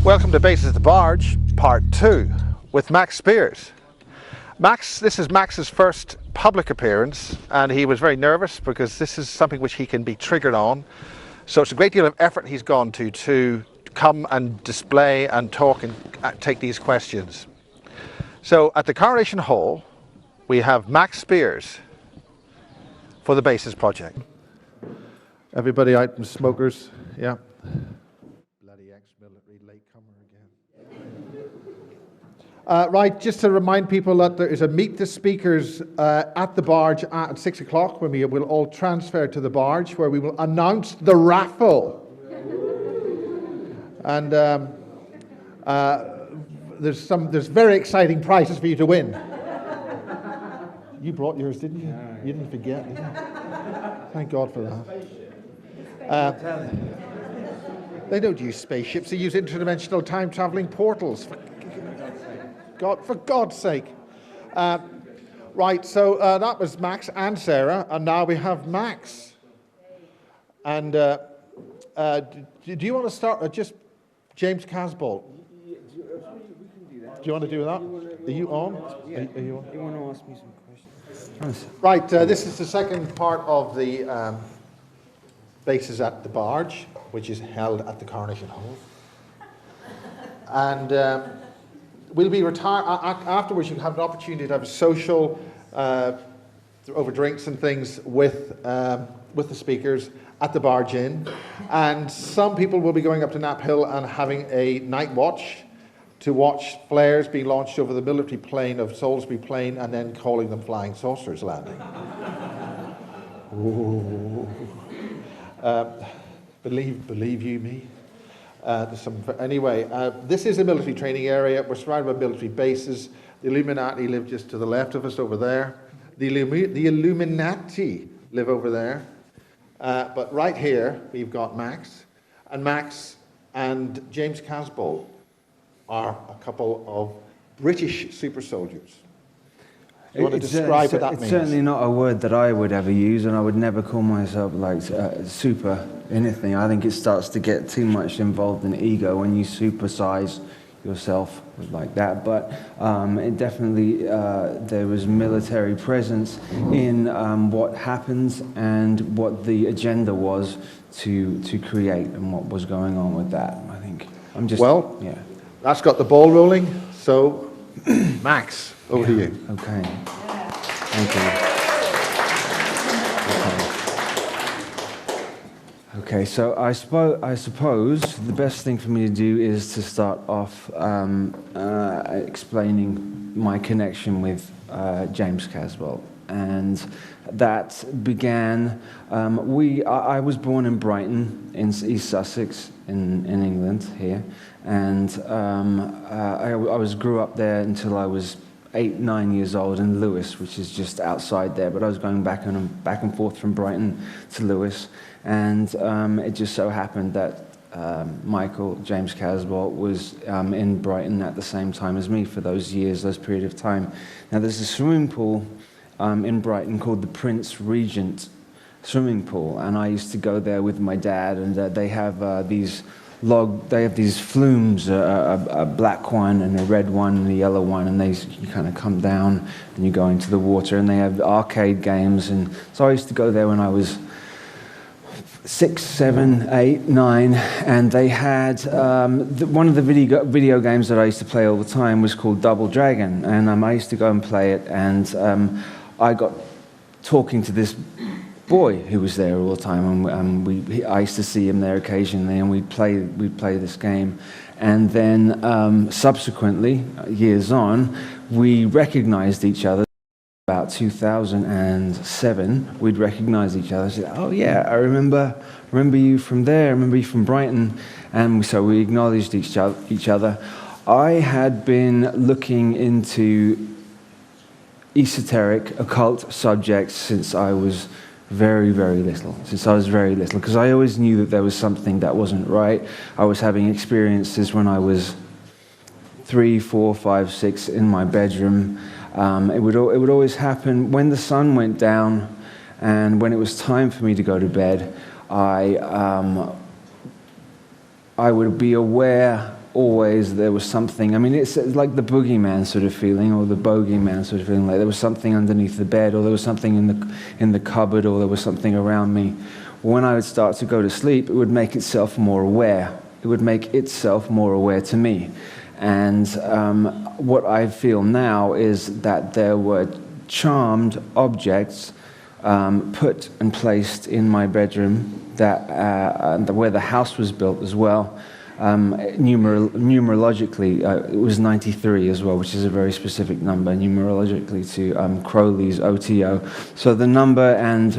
Welcome to Bases at the Barge, Part 2, with Max Spiers. This is Max's first public appearance, and he was very nervous because this is something which he can be triggered on. So it's a great deal of effort he's gone to come and display and talk and take these questions. So at the Coronation Hall, we have Max Spiers for the Bases Project. Everybody out, smokers, yeah. Bloody ex-military latecomer again. Right, just to remind people that there is a Meet the Speakers at the Barge at 6 o'clock when we will all transfer to the Barge, where we will announce the raffle. And there's very exciting prizes for you to win. You brought yours, didn't you? Yeah. You didn't forget, did you? Thank God for that. They don't use spaceships, they use interdimensional time-traveling portals. For God's sake. Right, so that was Max and Sarah, and now we have Max. And do you want to start with just James Casbolt? We can do that. Do you want to do that? Are you on? Yeah. Are you on? You want to ask me some questions? Right, this is the second part of the Bases at the Barge, which is held at the Coronation Hall. And we'll be retired. Afterwards, you'll have an opportunity to have a social over drinks and things with the speakers at the Barge Inn. And some people will be going up to Knapp Hill and having a night watch to watch flares being launched over the military plane of Salisbury Plain and then calling them flying saucers landing. Believe you me. Anyway, this is a military training area. We're surrounded by military bases. The Illuminati live just to the left of us over there. The Illuminati live over there. But right here, we've got Max. And Max and James Casbolt are a couple of British super soldiers. You want to describe what that means? It's certainly not a word that I would ever use, and I would never call myself like super anything. I think it starts to get too much involved in ego when you supersize yourself like that. But it definitely, there was military presence in what happens and what the agenda was to create and what was going on with that. I think yeah. That's got the ball rolling. So, Max, over to you. Okay. Thank you. Okay, so I suppose the best thing for me to do is to start off explaining my connection with James Casbolt. And that began, I was born in Brighton, in East Sussex, in England, here. And I grew up there until I was 8-9 years old in Lewes, which is just outside there. But I was going back and forth from Brighton to Lewes. And it just so happened that James Casbolt was in Brighton at the same time as me for those years, those period of time. Now, there's a swimming pool in Brighton called the Prince Regent swimming pool, and I used to go there with my dad, and they have these flumes, a black one and a red one and a yellow one, and you kind of come down and you go into the water, and they have arcade games. And so I used to go there when I was 6, 7, 8, 9, and they had one of the video games that I used to play all the time was called Double Dragon, and I used to go and play it, and I got talking to this boy who was there all the time, and I used to see him there occasionally, and we'd play this game. And then subsequently, years on, we recognized each other. About 2007, we'd recognize each other. Said, "Oh yeah, I remember you from there. I remember you from Brighton." And so we acknowledged each other. I had been looking into esoteric, occult subjects since I was very, very little, because I always knew that there was something that wasn't right. I was having experiences when I was 3, 4, 5, 6 in my bedroom. It would always happen when the sun went down, and when it was time for me to go to bed, I would be aware always there was something. I mean, it's like the boogeyman sort of feeling, or the bogeyman sort of feeling, like there was something underneath the bed, or there was something in the cupboard, or there was something around me. When I would start to go to sleep, it would make itself more aware. It would make itself more aware to me. And what I feel now is that there were charmed objects put and placed in my bedroom that where the house was built as well. Numerologically, it was 93 as well, which is a very specific number, numerologically to Crowley's OTO. So the number and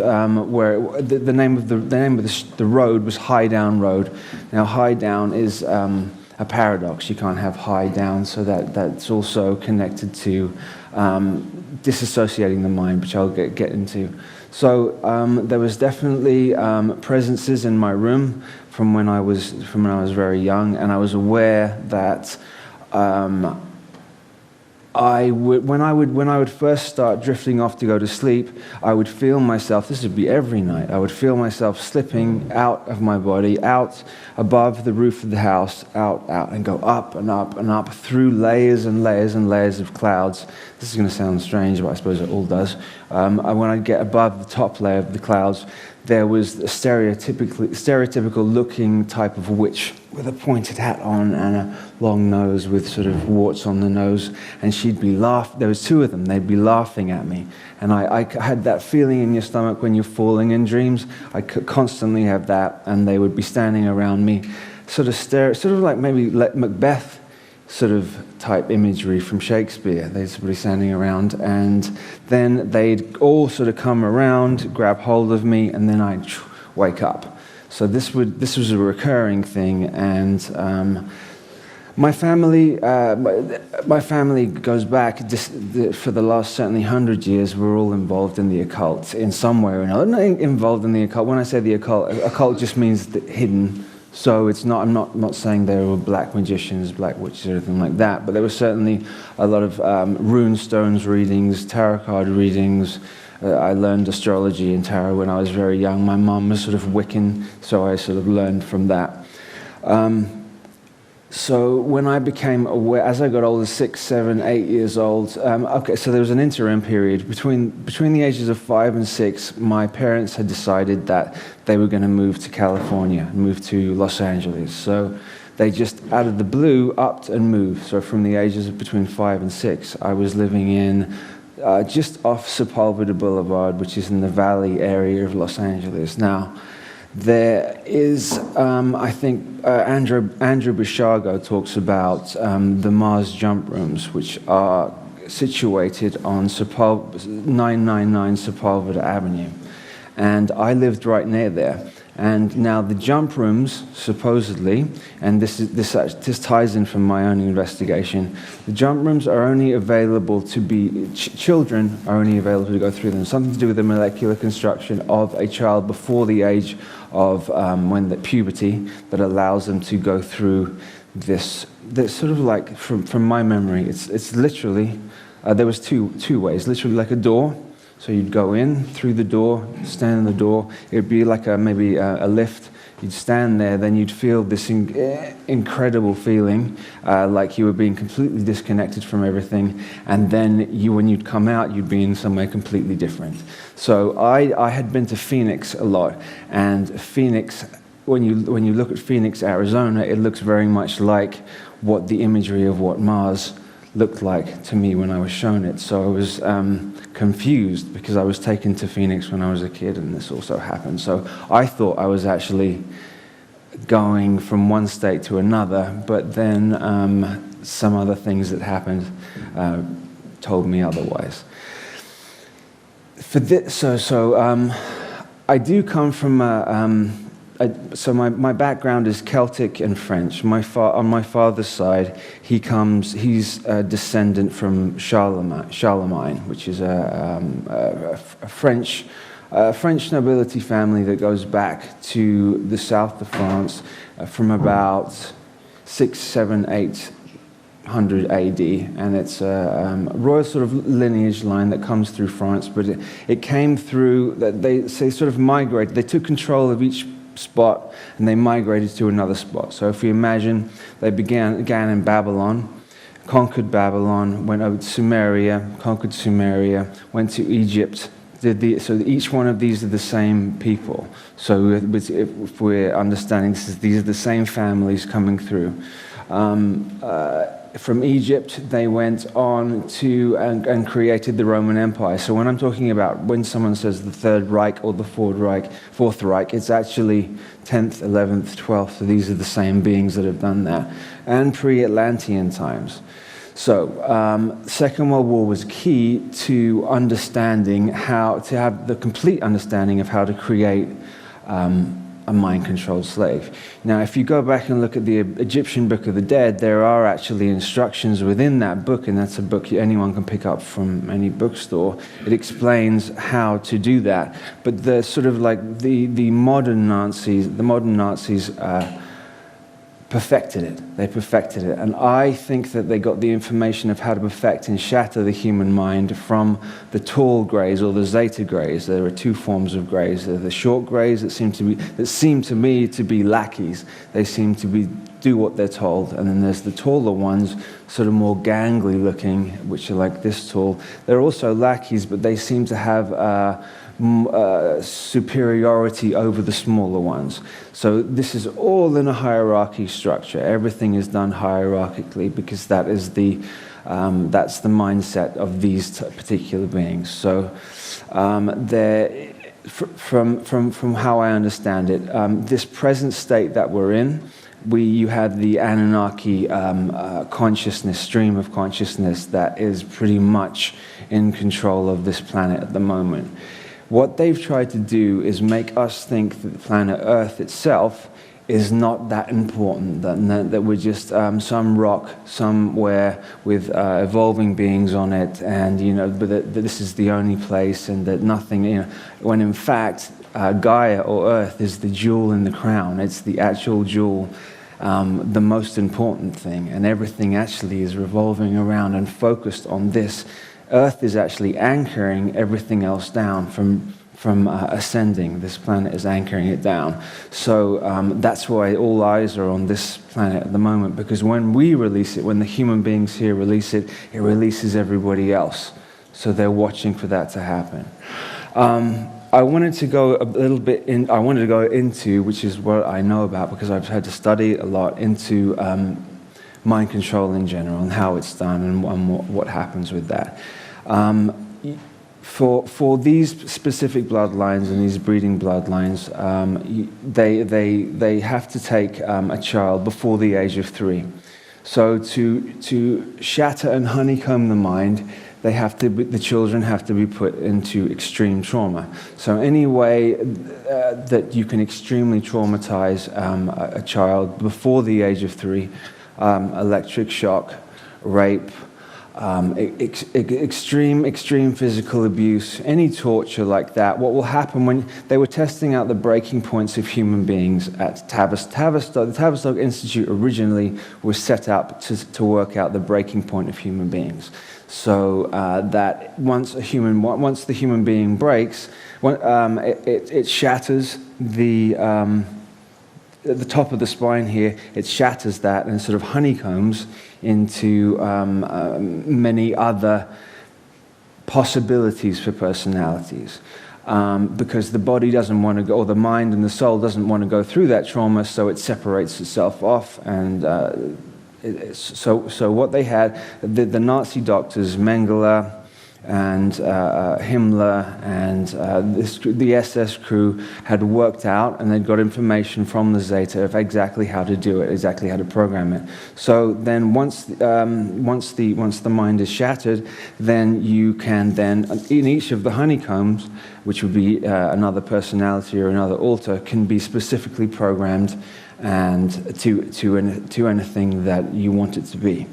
where the name of the road was High Down Road. Now, High Down is a paradox. You can't have high down, so that's also connected to disassociating the mind, which I'll get into. So there was definitely presences in my room from when I was very young, and I was aware that when I would first start drifting off to go to sleep, I would feel myself. This would be every night. I would feel myself slipping out of my body, out above the roof of the house, out, and go up and up and up through layers and layers and layers of clouds. This is going to sound strange, but I suppose it all does. When I get above the top layer of the clouds, there was a stereotypical looking type of witch with a pointed hat on and a long nose with sort of warts on the nose, and she'd be laughing. There was two of them. They'd be laughing at me, and I had that feeling in your stomach when you're falling in dreams. I could constantly have that, and they would be standing around me, sort of like maybe Macbeth sort of type imagery from Shakespeare. They'd be standing around, and then they'd all sort of come around, grab hold of me, and then I'd wake up. So this was a recurring thing, and my family goes back for the last certainly 100 years. We're all involved in the occult in some way or another. Not involved in the occult. When I say the occult just means hidden. So it's not. I'm not saying there were black magicians, black witches, or anything like that. But there was certainly a lot of rune stones readings, tarot card readings. I learned astrology and tarot when I was very young. My mum was sort of Wiccan, so I sort of learned from that. So when I became aware, as I got older, 6, 7, 8 years old, so there was an interim period. Between the ages of 5 and 6, my parents had decided that they were going to move to California, move to Los Angeles. So they just, out of the blue, upped and moved. So from the ages of between 5 and 6, I was living in just off Sepulveda Boulevard, which is in the Valley area of Los Angeles. Now, there is, I think, Andrew Bishago talks about the Mars jump rooms, which are situated on 999 Sepulveda Avenue. And I lived right near there. And now the jump rooms, supposedly, and this ties in from my own investigation, the jump rooms are only available to be, children are only available to go through them. Something to do with the molecular construction of a child before the age of puberty that allows them to go through this sort of like, from my memory, it's literally, there was two ways, literally like a door. So you'd go in through the door, stand in the door. It'd be like maybe a lift. You'd stand there, then you'd feel this incredible feeling, like you were being completely disconnected from everything. And then when you'd come out, you'd be in somewhere completely different. So I had been to Phoenix a lot, and Phoenix, when you look at Phoenix, Arizona, it looks very much like what the imagery of what Mars looked like to me when I was shown it. So I was confused because I was taken to Phoenix when I was a kid, and this also happened. So I thought I was actually going from one state to another, but then some other things that happened told me otherwise. For this, I do come from so my background is Celtic and French. On my father's side, he's a descendant from Charlemagne, which is a French nobility family that goes back to the south of France from about 600, 700, 800 AD, and it's a royal sort of lineage line that comes through France, but it came through, they sort of migrated, they took control of each spot and they migrated to another spot. So if we imagine they began in Babylon, conquered Babylon, went over to Sumeria, conquered Sumeria, went to Egypt. So each one of these are the same people. So if we're understanding these are the same families coming through. From Egypt, they went on to and created the Roman Empire. So when I'm talking about when someone says the Third Reich or the Fourth Reich, it's actually 10th, 11th, 12th. So these are the same beings that have done that. And pre-Atlantean times. So Second World War was key to understanding to have the complete understanding of how to create a mind-controlled slave. Now, if you go back and look at the Egyptian Book of the Dead, there are actually instructions within that book, and that's a book anyone can pick up from any bookstore. It explains how to do that. But the sort of like the modern Nazis, perfected it. They perfected it. And I think that they got the information of how to perfect and shatter the human mind from the tall greys or the zeta greys. There are two forms of greys. There are the short greys that seem to me to be lackeys. They seem to do what they're told. And then there's the taller ones, sort of more gangly looking, which are like this tall. They're also lackeys, but they seem to have superiority over the smaller ones. So this is all in a hierarchy structure. Everything is done hierarchically because that is that's the mindset of these particular beings. So from how I understand it, this present state that we're in, you have the Anunnaki consciousness, stream of consciousness that is pretty much in control of this planet at the moment. What they've tried to do is make us think that the planet Earth itself is not that important, that we're just some rock somewhere with evolving beings on it, and but that this is the only place, and that nothing, when in fact Gaia or Earth is the jewel in the crown. It's the actual jewel, the most important thing, and everything actually is revolving around and focused on this. Earth is actually anchoring everything else down from ascending. This planet is anchoring it down. So that's why all eyes are on this planet at the moment, because when we release it, when the human beings here release it, it releases everybody else. So they're watching for that to happen. I wanted to go a little bit into, which is what I know about because I've had to study a lot, into mind control in general and how it's done and what happens with that. For these specific bloodlines and these breeding bloodlines, they have to take a child before the age of 3. So to shatter and honeycomb the mind, the children have to be put into extreme trauma. So any way that you can extremely traumatize a child before the age of 3, electric shock, rape, extreme physical abuse, any torture like that. What will happen when they were testing out the breaking points of human beings at Tavistock? The Tavistock Institute originally was set up to work out the breaking point of human beings. So that once the human being breaks, it shatters at the top of the spine here, it shatters that and sort of honeycombs into many other possibilities for personalities. Because the body doesn't want to go, or the mind and the soul doesn't want to go through that trauma, so it separates itself off. And so what they had, the Nazi doctors, Mengele and Himmler and the SS crew had worked out, and they'd got information from the Zeta of exactly how to do it, exactly how to program it. So then once the mind is shattered, then you can then, in each of the honeycombs, which would be another personality or another alter, can be specifically programmed and to anything that you want it to be.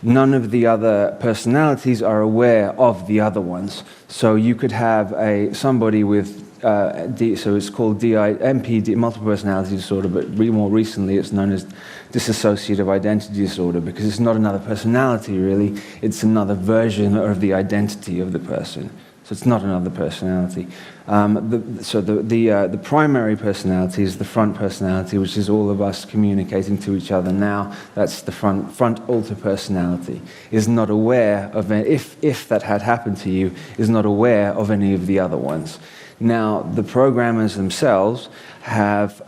None of the other personalities are aware of the other ones. So you could have somebody with, so it's called MPD, multiple personality disorder, but more recently it's known as dissociative identity disorder, because it's not another personality really, it's another version of the identity of the person. So it's not another personality. The primary personality is the front personality, which is all of us communicating to each other now. That's the front alter personality. Is not aware of, if that had happened to you, is not aware of any of the other ones. Now, the programmers themselves have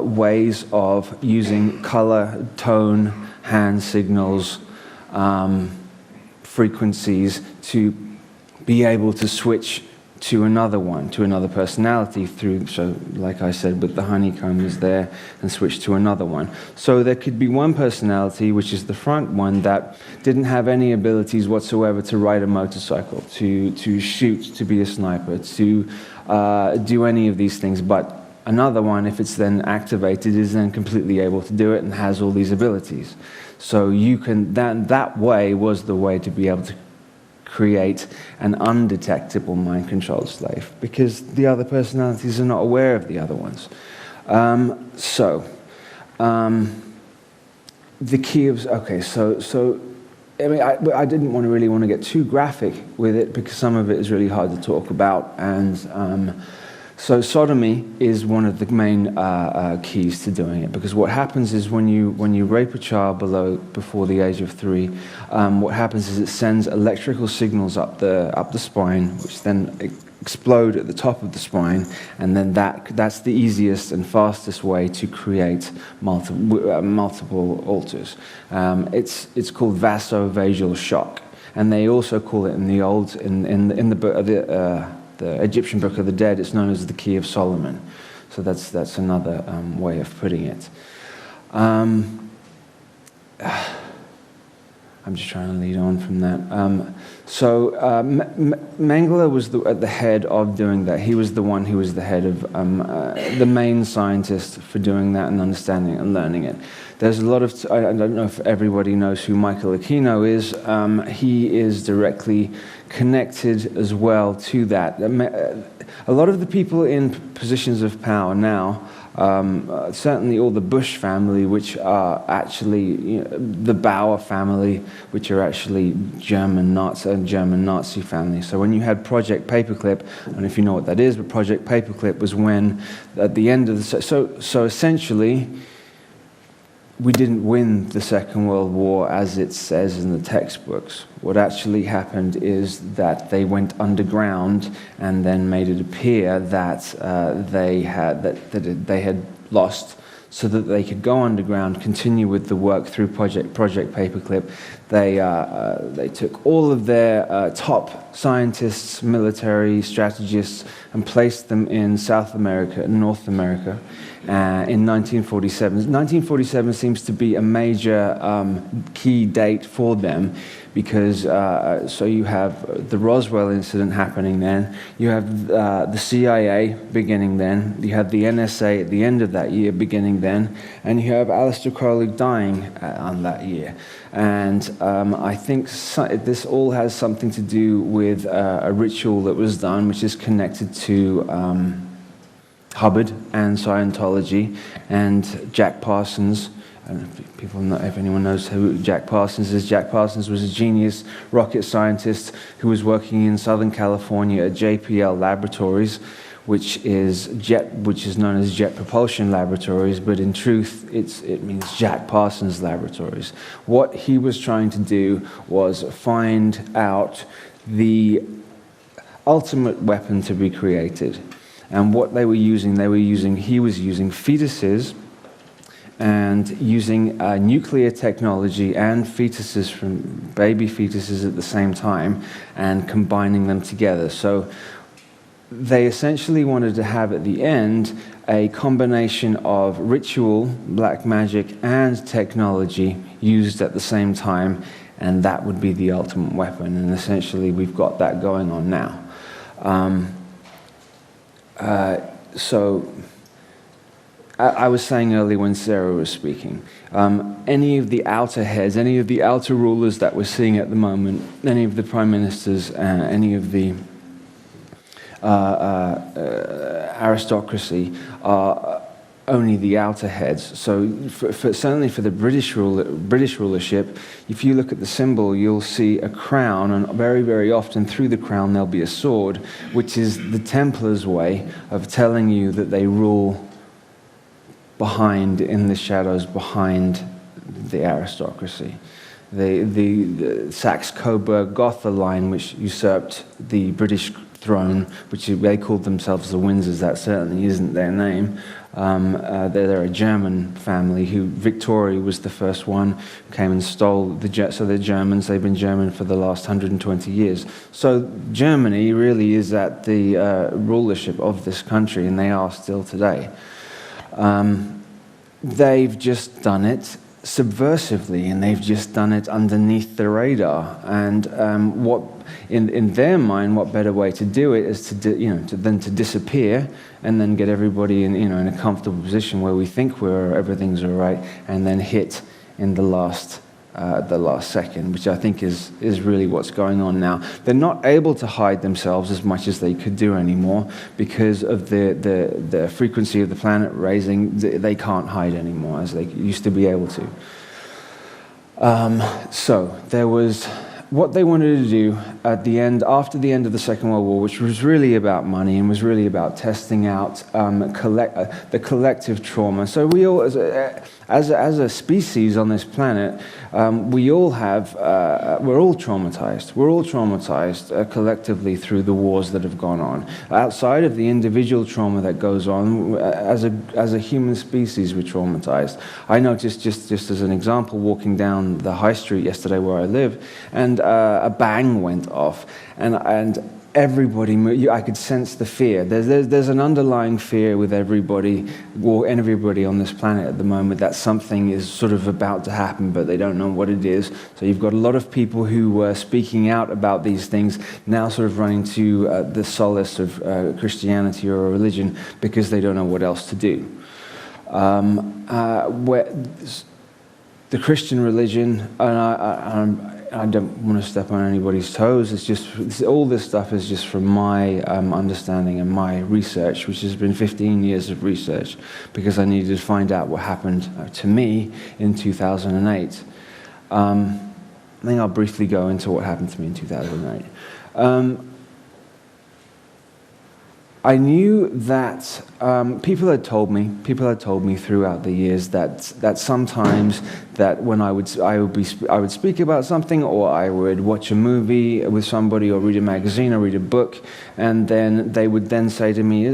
ways of using color, tone, hand signals, frequencies to be able to switch to another one, to another personality through, so like I said, with the honeycomb is there, and switch to another one. So there could be one personality, which is the front one, that didn't have any abilities whatsoever to ride a motorcycle, to shoot, to be a sniper, to do any of these things, but another one, if it's then activated, is then completely able to do it and has all these abilities. So you can, that way was the way to be able to create an undetectable mind-controlled slave, because the other personalities are not aware of the other ones. The key of, okay, so I mean, I didn't really want to get too graphic with it, because some of it is really hard to talk about, and so sodomy is one of the main keys to doing it, because what happens is when you rape a child before the age of 3, what happens is it sends electrical signals up the spine, which then explode at the top of the spine, and then that's the easiest and fastest way to create multiple alters. It's called vasovagal shock, and they also call it in the Egyptian Book of the Dead, it's known as the Key of Solomon. So that's another way of putting it. I'm just trying to lead on from that. Mengele was at the head of doing that. He was the one who was the head of the main scientist for doing that and understanding it and learning it. There's a lot of, I don't know if everybody knows who Michael Aquino is. He is directly connected as well to that. A lot of the people in positions of power now, certainly all the Bush family, which are actually the Bauer family, which are actually German Nazi family. So when you had Project Paperclip, I don't know if you know what that is, but Project Paperclip was when at the end of the so essentially, we didn't win the Second World War as it says in the textbooks. What actually happened is that they went underground and then made it appear that they had lost, so that they could go underground, continue with the work through Project Paperclip. They took all of their top scientists, military strategists, and placed them in South America and North America. In 1947. 1947 seems to be a major key date for them, because so you have the Roswell incident happening then, you have the CIA beginning then, you have the NSA at the end of that year beginning then, and you have Aleister Crowley dying on that year. And I think this all has something to do with a ritual that was done, which is connected to Hubbard and Scientology and Jack Parsons. I don't know if anyone knows who Jack Parsons is. Jack Parsons was a genius rocket scientist who was working in Southern California at JPL Laboratories, which is known as Jet Propulsion Laboratories, but in truth, it means Jack Parsons Laboratories. What he was trying to do was find out the ultimate weapon to be created. And what he was using fetuses and using nuclear technology and fetuses from baby fetuses at the same time and combining them together. So they essentially wanted to have at the end a combination of ritual, black magic, and technology used at the same time, and that would be the ultimate weapon. And essentially we've got that going on now. So I was saying earlier when Sarah was speaking, any of the outer heads, any of the outer rulers that we're seeing at the moment, any of the prime ministers, any of the aristocracy are only the outer heads. So certainly for the British rulership, if you look at the symbol, you'll see a crown, and very, very often through the crown there'll be a sword, which is the Templars' way of telling you that they rule behind, in the shadows, behind the aristocracy. The Saxe-Coburg-Gotha line, which usurped the British throne, which they called themselves the Windsors, that certainly isn't their name. They're a German family Victoria was the first one who came and stole so they're Germans. They've been German for the last 120 years. So Germany really is at the rulership of this country, and they are still today. They've just done it subversively, and they've just done it underneath the radar. And what in their mind, what better way to do it is than to disappear and then get everybody in a comfortable position where we think everything's all right, and then hit in the last second, which I think is really what's going on now. They're not able to hide themselves as much as they could do anymore because of the frequency of the planet raising. They can't hide anymore as they used to be able to. So there was what they wanted to do after the end of the Second World War, which was really about money and was really about testing out the collective trauma. So we all, as a species on this planet, we're all traumatized. We're all traumatized collectively through the wars that have gone on. Outside of the individual trauma that goes on, as a human species, we're traumatized. I noticed, just as an example, walking down the high street yesterday where I live, and a bang went off, and everybody, I could sense the fear. There's an underlying fear with everybody on this planet at the moment that something is sort of about to happen, but they don't know what it is. So you've got a lot of people who were speaking out about these things now sort of running to the solace of Christianity or a religion because they don't know what else to do. The Christian religion, and I don't want to step on anybody's toes. All this stuff is just from my understanding and my research, which has been 15 years of research, because I needed to find out what happened to me in 2008. I think I'll briefly go into what happened to me in 2008. I knew that people had told me throughout the years that sometimes that when I would speak about something, or I would watch a movie with somebody, or read a magazine, or read a book, and then they would then say to me,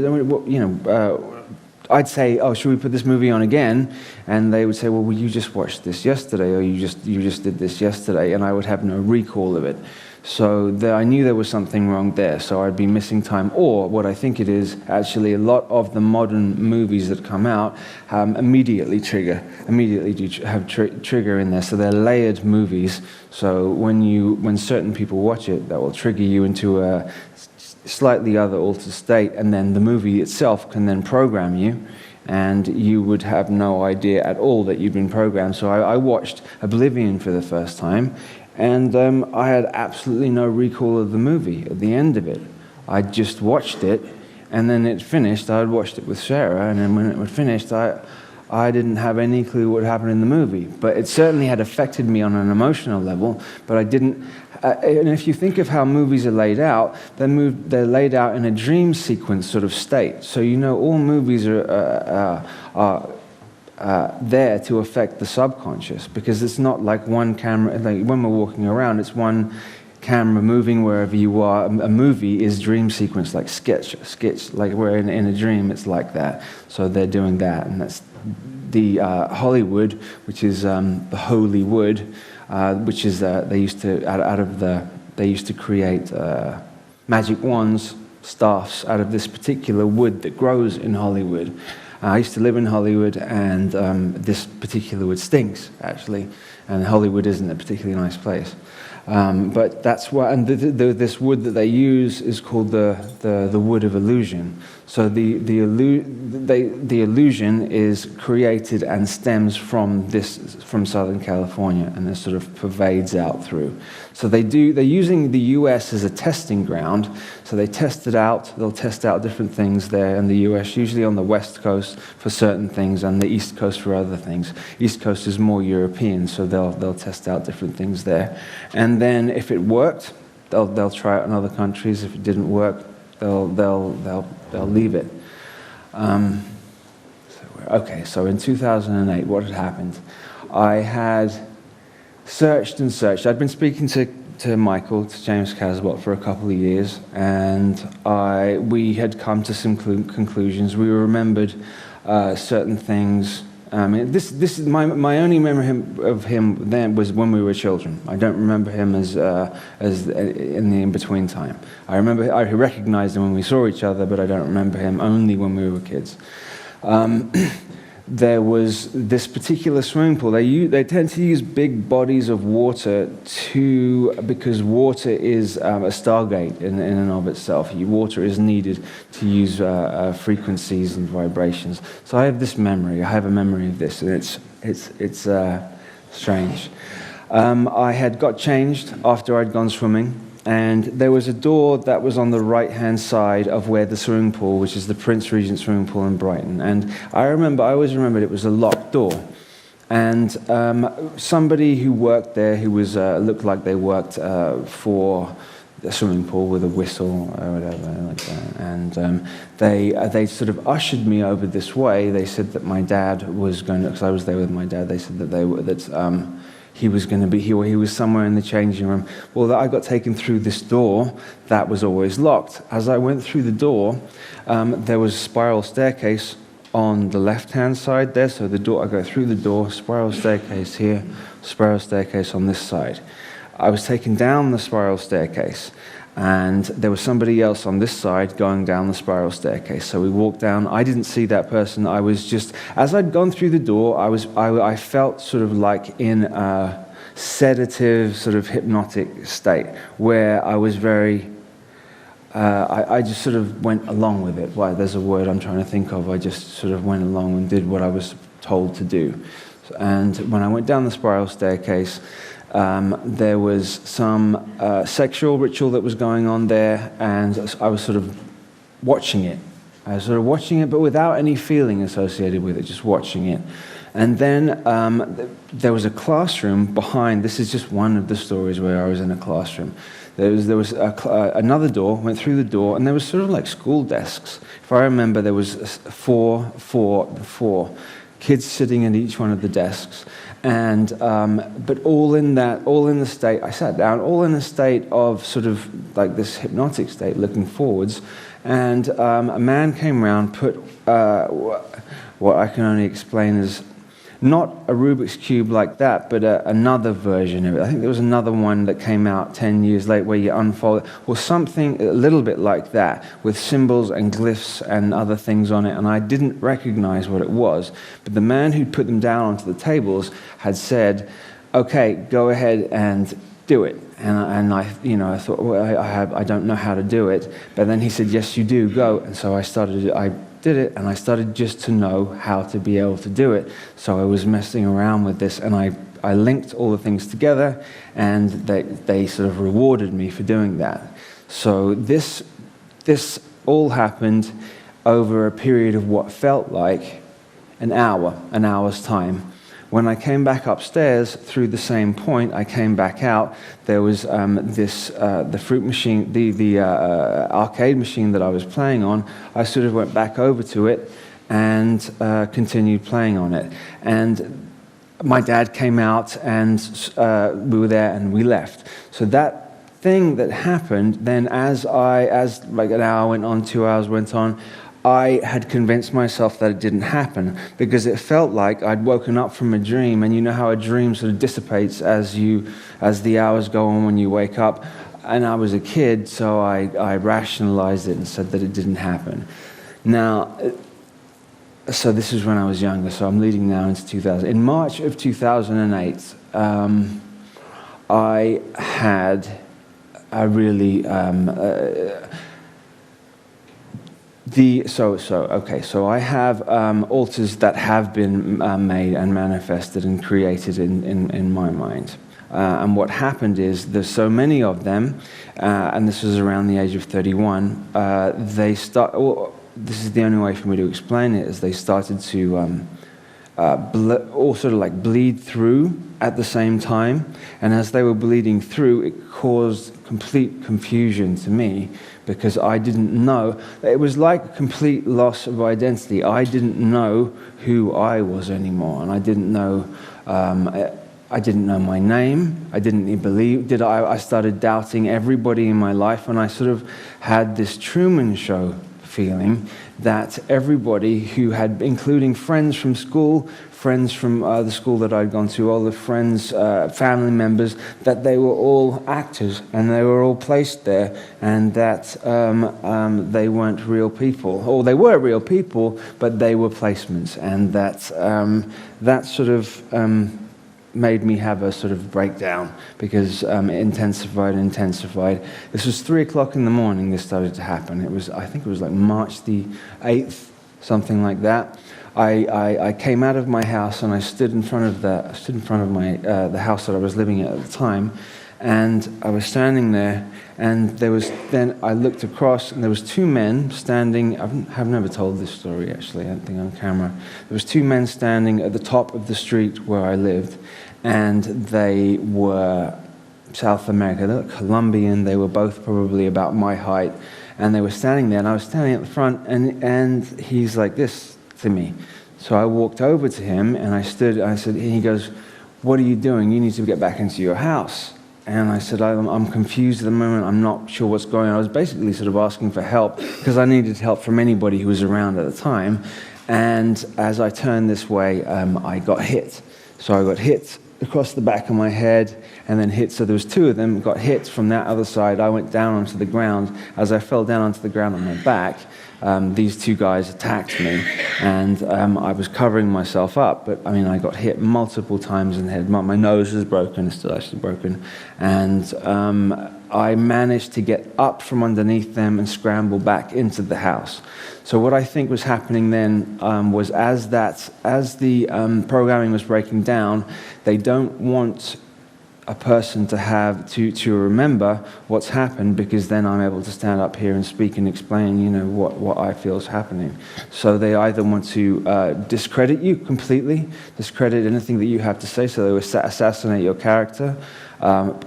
I'd say, "Oh, should we put this movie on again?" And they would say, "Well, you just watched this yesterday, or you just did this yesterday," and I would have no recall of it. So I knew there was something wrong there, so I'd be missing time. Or what I think it is, actually, a lot of the modern movies that come out immediately have trigger in there. So they're layered movies. So when certain people watch it, that will trigger you into a slightly other altered state, and then the movie itself can then program you, and you would have no idea at all that you'd been programmed. So I watched Oblivion for the first time, and I had absolutely no recall of the movie at the end of it. I just watched it, and then it finished. I had watched it with Sarah, and then when it was finished, I didn't have any clue what happened in the movie. But it certainly had affected me on an emotional level, but I didn't. And if you think of how movies are laid out, they're laid out in a dream sequence sort of state. So all movies are there to affect the subconscious, because it's not like one camera. Like when we're walking around, it's one camera moving wherever you are. A movie is dream sequence, like sketch. Like we're in a dream, it's like that. So they're doing that, and that's the Hollywood, which is the holy wood, which is they used to create magic wands, staffs out of this particular wood that grows in Hollywood. I used to live in Hollywood, and this particular wood stinks, actually, and Hollywood isn't a particularly nice place. But that's why, and this wood that they use is called the wood of illusion. So the illusion is created and stems from Southern California, and it sort of pervades out through. So they're using the U.S. as a testing ground. So they test it out. They'll test out different things there in the US, usually on the West Coast for certain things and the East Coast for other things. East Coast is more European, so they'll test out different things there. And then if it worked, they'll try it in other countries. If it didn't work, they'll leave it. So in 2008, what had happened? I had searched and searched. I'd been speaking to James Casbolt for a couple of years, and we had come to some conclusions. We remembered certain things. My only memory of him then was when we were children. I don't remember him as in the in-between time. I recognized him when we saw each other, but I don't remember him only when we were kids. There was this particular swimming pool. They tend to use big bodies of water because water is a stargate in and of itself. Water is needed to use frequencies and vibrations. So I have this memory. I have a memory of this, and it's strange. I had got changed after I'd gone swimming. And there was a door that was on the right-hand side of where the swimming pool, which is the Prince Regent swimming pool in Brighton. And I always remembered it was a locked door. And somebody who worked there, who was looked like they worked for the swimming pool with a whistle or whatever like that. And they sort of ushered me over this way. They said that my dad was going to, because I was there with my dad. They said that he was going to be here, or he was somewhere in the changing room. Well, I got taken through this door that was always locked. As I went through the door, there was a spiral staircase on the left-hand side there. So I go through the door, spiral staircase here, spiral staircase on this side. I was taken down the spiral staircase, and there was somebody else on this side going down the spiral staircase. So we walked down. I didn't see that person. I was just, as I'd gone through the door, I felt sort of like in a sedative, sort of hypnotic state, where I was very, I just sort of went along with it. Well, there's a word I'm trying to think of. I just sort of went along and did what I was told to do. And when I went down the spiral staircase, there was some sexual ritual that was going on there, and I was sort of watching it. I was sort of watching it, but without any feeling associated with it, just watching it. And then there was a classroom behind. This is just one of the stories where I was in a classroom. There was another door, went through the door, and there was sort of like school desks. If I remember, there was four kids sitting at each one of the desks. And but all in the state, I sat down, all in a state of sort of like this hypnotic state, looking forwards. And a man came around, put what I can only explain as not a Rubik's Cube like that, but another version of it. I think there was another one that came out 10 years later where you unfold it, or something a little bit like that, with symbols and glyphs and other things on it, and I didn't recognize what it was. But the man who'd put them down onto the tables had said, okay, go ahead and do it. And I thought, well, I don't know how to do it. But then he said, yes, you do, go. And so I did it, and I started just to know how to be able to do it. So I was messing around with this, and I linked all the things together, and they sort of rewarded me for doing that. So this all happened over a period of what felt like an hour's time. When I came back upstairs through the same point, I came back out. There was the fruit machine, the arcade machine that I was playing on. I sort of went back over to it and continued playing on it. And my dad came out, and we were there, and we left. So that thing that happened, then as like an hour went on, 2 hours went on, I had convinced myself that it didn't happen, because it felt like I'd woken up from a dream, and you know how a dream sort of dissipates as the hours go on when you wake up. And I was a kid, so I rationalized it and said that it didn't happen. Now, so this is when I was younger, so I'm leading now into 2000. In March of 2008, I had a really... So I have altars that have been made and manifested and created in my mind. And what happened is there's so many of them, and this was around the age of 31. This is the only way for me to explain it, is they started to all sort of like bleed through at the same time. And as they were bleeding through, it caused complete confusion to me, because I didn't know. It was like a complete loss of identity. I didn't know who I was anymore, and I didn't know my name. I didn't believe. I started doubting everybody in my life, and I sort of had this Truman Show feeling that everybody who had, including friends from school, friends from the school that I'd gone to, all the friends, family members, that they were all actors and they were all placed there, and that they weren't real people. Or they were real people, but they were placements, and that sort of made me have a sort of breakdown, because it intensified. This was 3 o'clock in the morning this started to happen. I think it was like March the 8th, something like that. I came out of my house and I stood in front of the house that I was living at the time, and I was standing there, and then I looked across, and there was 2 men standing. I've never told this story, actually, I don't think on camera. There was 2 men standing at the top of the street where I lived, and they were South America. They were Colombian. They were both probably about my height, and they were standing there, and I was standing at the front, and he's like this to me. So I walked over to him, and I said, he goes, "What are you doing? You need to get back into your house." And I said, I'm confused at the moment. I'm not sure what's going on. I was basically sort of asking for help, because I needed help from anybody who was around at the time. And as I turned this way, I got hit. So I got hit across the back of my head, and then hit. So there was 2 of them, got hit from that other side. I went down onto the ground. As I fell down onto the ground on my back, these 2 guys attacked me, and I was covering myself up, but I mean, I got hit multiple times in the head. My nose is broken, it's still actually broken, and I managed to get up from underneath them and scramble back into the house. So what I think was happening then was as the programming was breaking down, they don't want a person to remember what's happened, because then I'm able to stand up here and speak and explain, what I feel is happening. So they either want to discredit you completely, discredit anything that you have to say, so they will assassinate your character,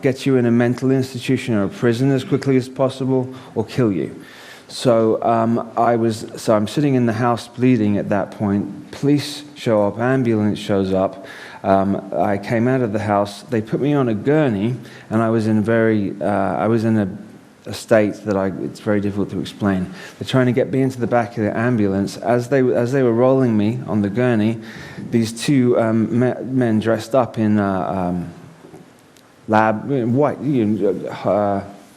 get you in a mental institution or a prison as quickly as possible, or kill you. So I'm sitting in the house bleeding at that point. Police show up, ambulance shows up. I came out of the house. They put me on a gurney, and I was in a state that it's very difficult to explain. They're trying to get me into the back of the ambulance. As they were rolling me on the gurney, these 2 men dressed up in white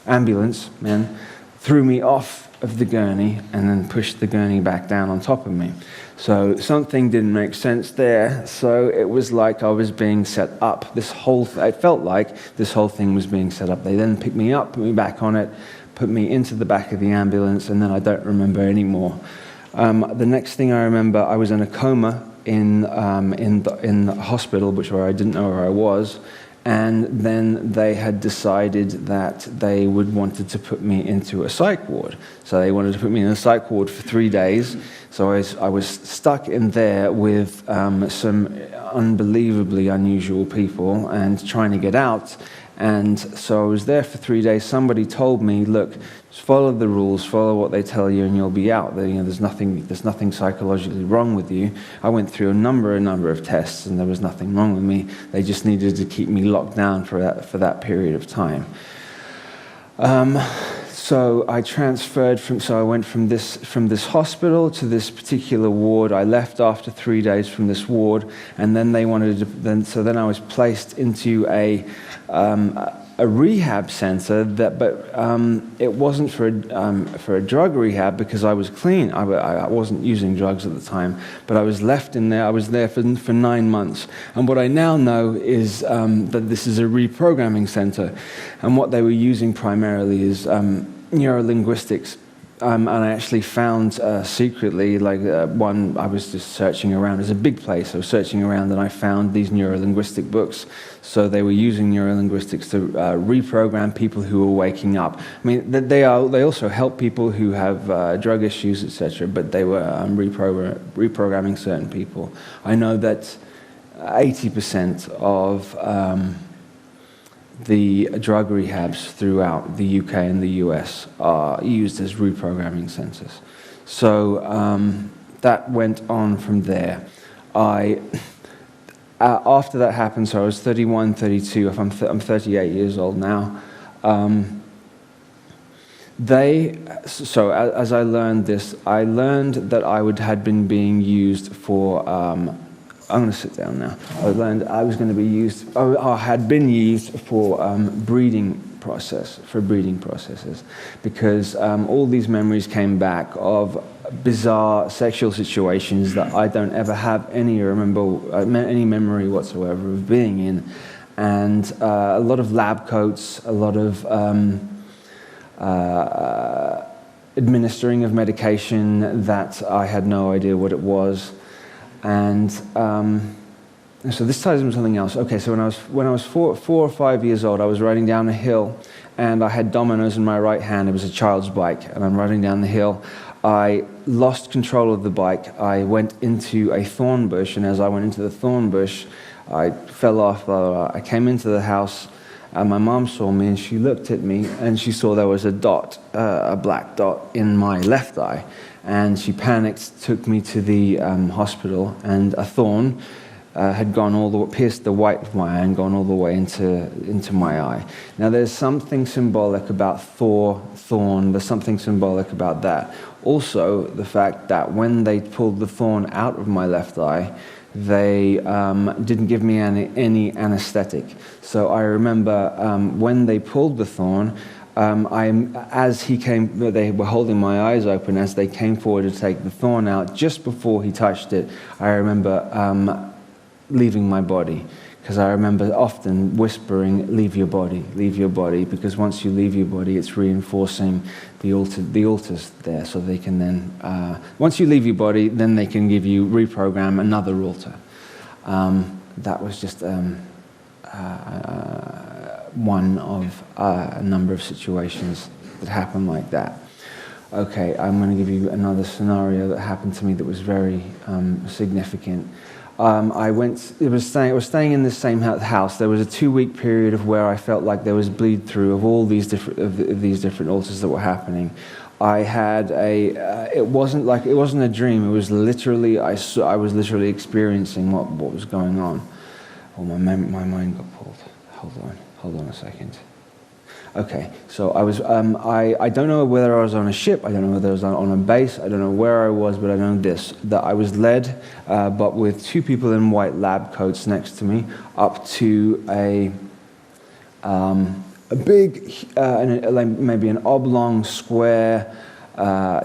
ambulance men threw me off of the gurney and then pushed the gurney back down on top of me. So something didn't make sense there. So it was like I was being set up. It felt like this whole thing was being set up. They then picked me up, put me back on it, put me into the back of the ambulance, and then I don't remember anymore. The next thing I remember, I was in a coma in the hospital, where I didn't know where I was. And then they had decided that they wanted to put me into a psych ward. So they wanted to put me in a psych ward for 3 days. So I was stuck in there with some unbelievably unusual people and trying to get out. And so I was there for 3 days. Somebody told me, look, just follow the rules, follow what they tell you, and you'll be out. There's nothing psychologically wrong with you. I went through a number of tests, and there was nothing wrong with me. They just needed to keep me locked down for that period of time. So I transferred I went from this hospital to this particular ward. I left after 3 days from this ward, and then they wanted to. Then I was placed into a rehab center, but it wasn't for a drug rehab, because I was clean. I wasn't using drugs at the time, but I was left in there. I was there for 9 months, and what I now know is that this is a reprogramming center, and what they were using primarily is neurolinguistics and I actually found secretly, one, I was just searching around. It's a big place. I was searching around and I found these neurolinguistic books. So they were using neurolinguistics to reprogram people who were waking up. I mean, they also help people who have drug issues, etc., but they were reprogramming certain people. I know that 80% of the drug rehabs throughout the UK and the US are used as reprogramming centers. So that went on from there. After that happened, so I was 31, 32, I'm 38 years old now. As I learned this, I learned that had been being used for I'm going to sit down now. I learned I was going to be used, or had been used for breeding processes, because all these memories came back of bizarre sexual situations that I don't ever have any memory whatsoever of being in, and a lot of lab coats, a lot of administering of medication that I had no idea what it was. And so this ties into something else. Okay, so when I was 4 or 5 years old, I was riding down a hill, and I had dominoes in my right hand. It was a child's bike, and I'm riding down the hill. I lost control of the bike. I went into a thorn bush, and as I went into the thorn bush, I fell off. Blah, blah, blah. I came into the house, and my mom saw me, and she looked at me, and she saw there was a dot, a black dot in my left eye. And she panicked, took me to the hospital, and a thorn had pierced the white of my eye and gone all the way into my eye. Now, there's something symbolic about thorn. There's something symbolic about that. Also, the fact that when they pulled the thorn out of my left eye, they didn't give me any anesthetic. So I remember when they pulled the thorn, they were holding my eyes open as they came forward to take the thorn out. Just before he touched it, I remember leaving my body, because I remember often whispering, leave your body, because once you leave your body, it's reinforcing the altars there, so they can then, once you leave your body, then they can reprogram another altar. That was just one of a number of situations that happened like that. Okay, I'm going to give you another scenario that happened to me that was very significant. I was staying in this same house. There was a 2-week period of where I felt like there was bleed through of all these different altars that were happening. I had it wasn't a dream. It was literally, I was literally experiencing what was going on. Oh, my mind got pulled. Hold on a second. Okay, so I don't know whether I was on a ship, I don't know whether I was on a base, I don't know where I was, but I know that I was led, but with 2 people in white lab coats next to me, up to a big, maybe an oblong square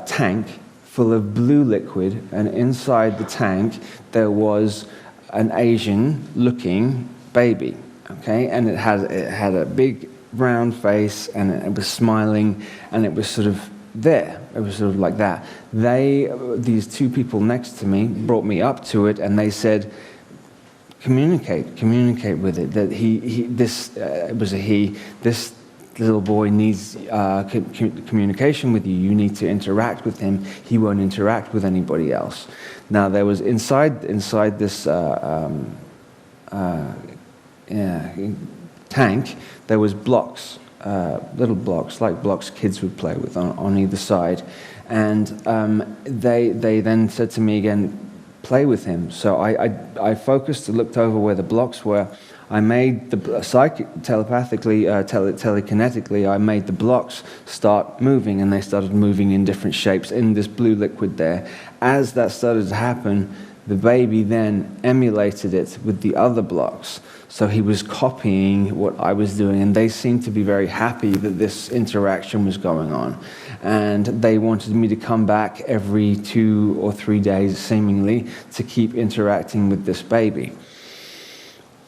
tank full of blue liquid, and inside the tank there was an Asian-looking baby, okay, and it had a big round face, and it was smiling, and it was sort of there. It was sort of like that. These 2 people next to me brought me up to it, and they said, communicate with it. That it was a he. This little boy needs communication with you. You need to interact with him. He won't interact with anybody else. Now there was inside this tank, there was blocks, little blocks, like blocks kids would play with on either side. And they then said to me again, play with him. So I focused, looked over where the blocks were. I made telekinetically, I made the blocks start moving, and they started moving in different shapes in this blue liquid there. As that started to happen, the baby then emulated it with the other blocks. So he was copying what I was doing, and they seemed to be very happy that this interaction was going on. And they wanted me to come back every 2 or 3 days, seemingly, to keep interacting with this baby.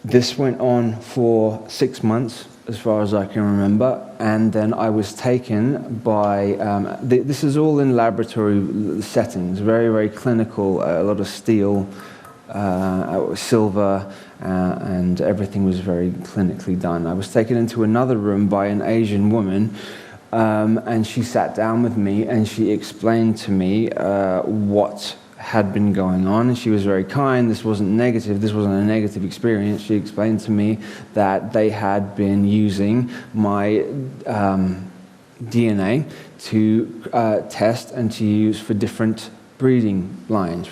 This went on for 6 months, as far as I can remember, and then I was taken by, this is all in laboratory settings, very, very clinical, a lot of steel, silver, and everything was very clinically done. I was taken into another room by an Asian woman, and she sat down with me and she explained to me what had been going on, and she was very kind. This wasn't negative. This wasn't a negative experience. She explained to me that they had been using my DNA to test and to use for different breeding lines,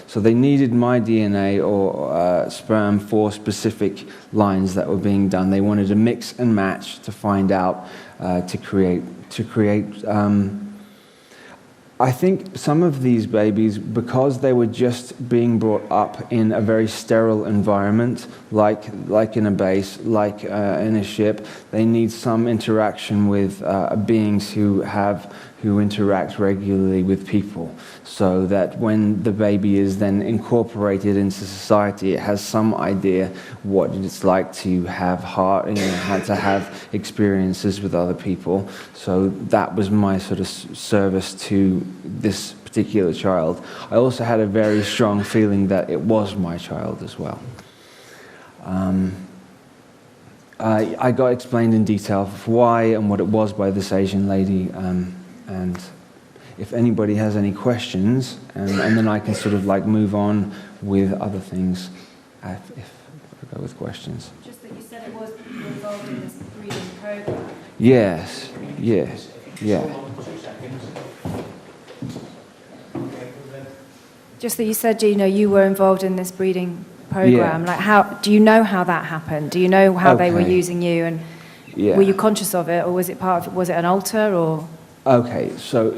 So they needed my DNA or sperm for specific lines that were being done. They wanted a mix and match to find out, to create. I think some of these babies, because they were just being brought up in a very sterile environment, like in a base, like in a ship, they need some interaction with beings who interact regularly with people, so that when the baby is then incorporated into society, it has some idea what it's like to have to have experiences with other people. So that was my sort of service to this particular child. I also had a very strong feeling that it was my child as well. I got explained in detail why and what it was by this Asian lady. And if anybody has any questions, and then I can sort of like move on with other things, if I go with questions. Just that you said it was involved in this breeding program. Yes. Just that you said, you were involved in this breeding program. Yeah. Like, how do you know how that happened? Do you know how they were Okay. using you, and were you conscious of it, or was it part of? Was it an altar, or? Okay, so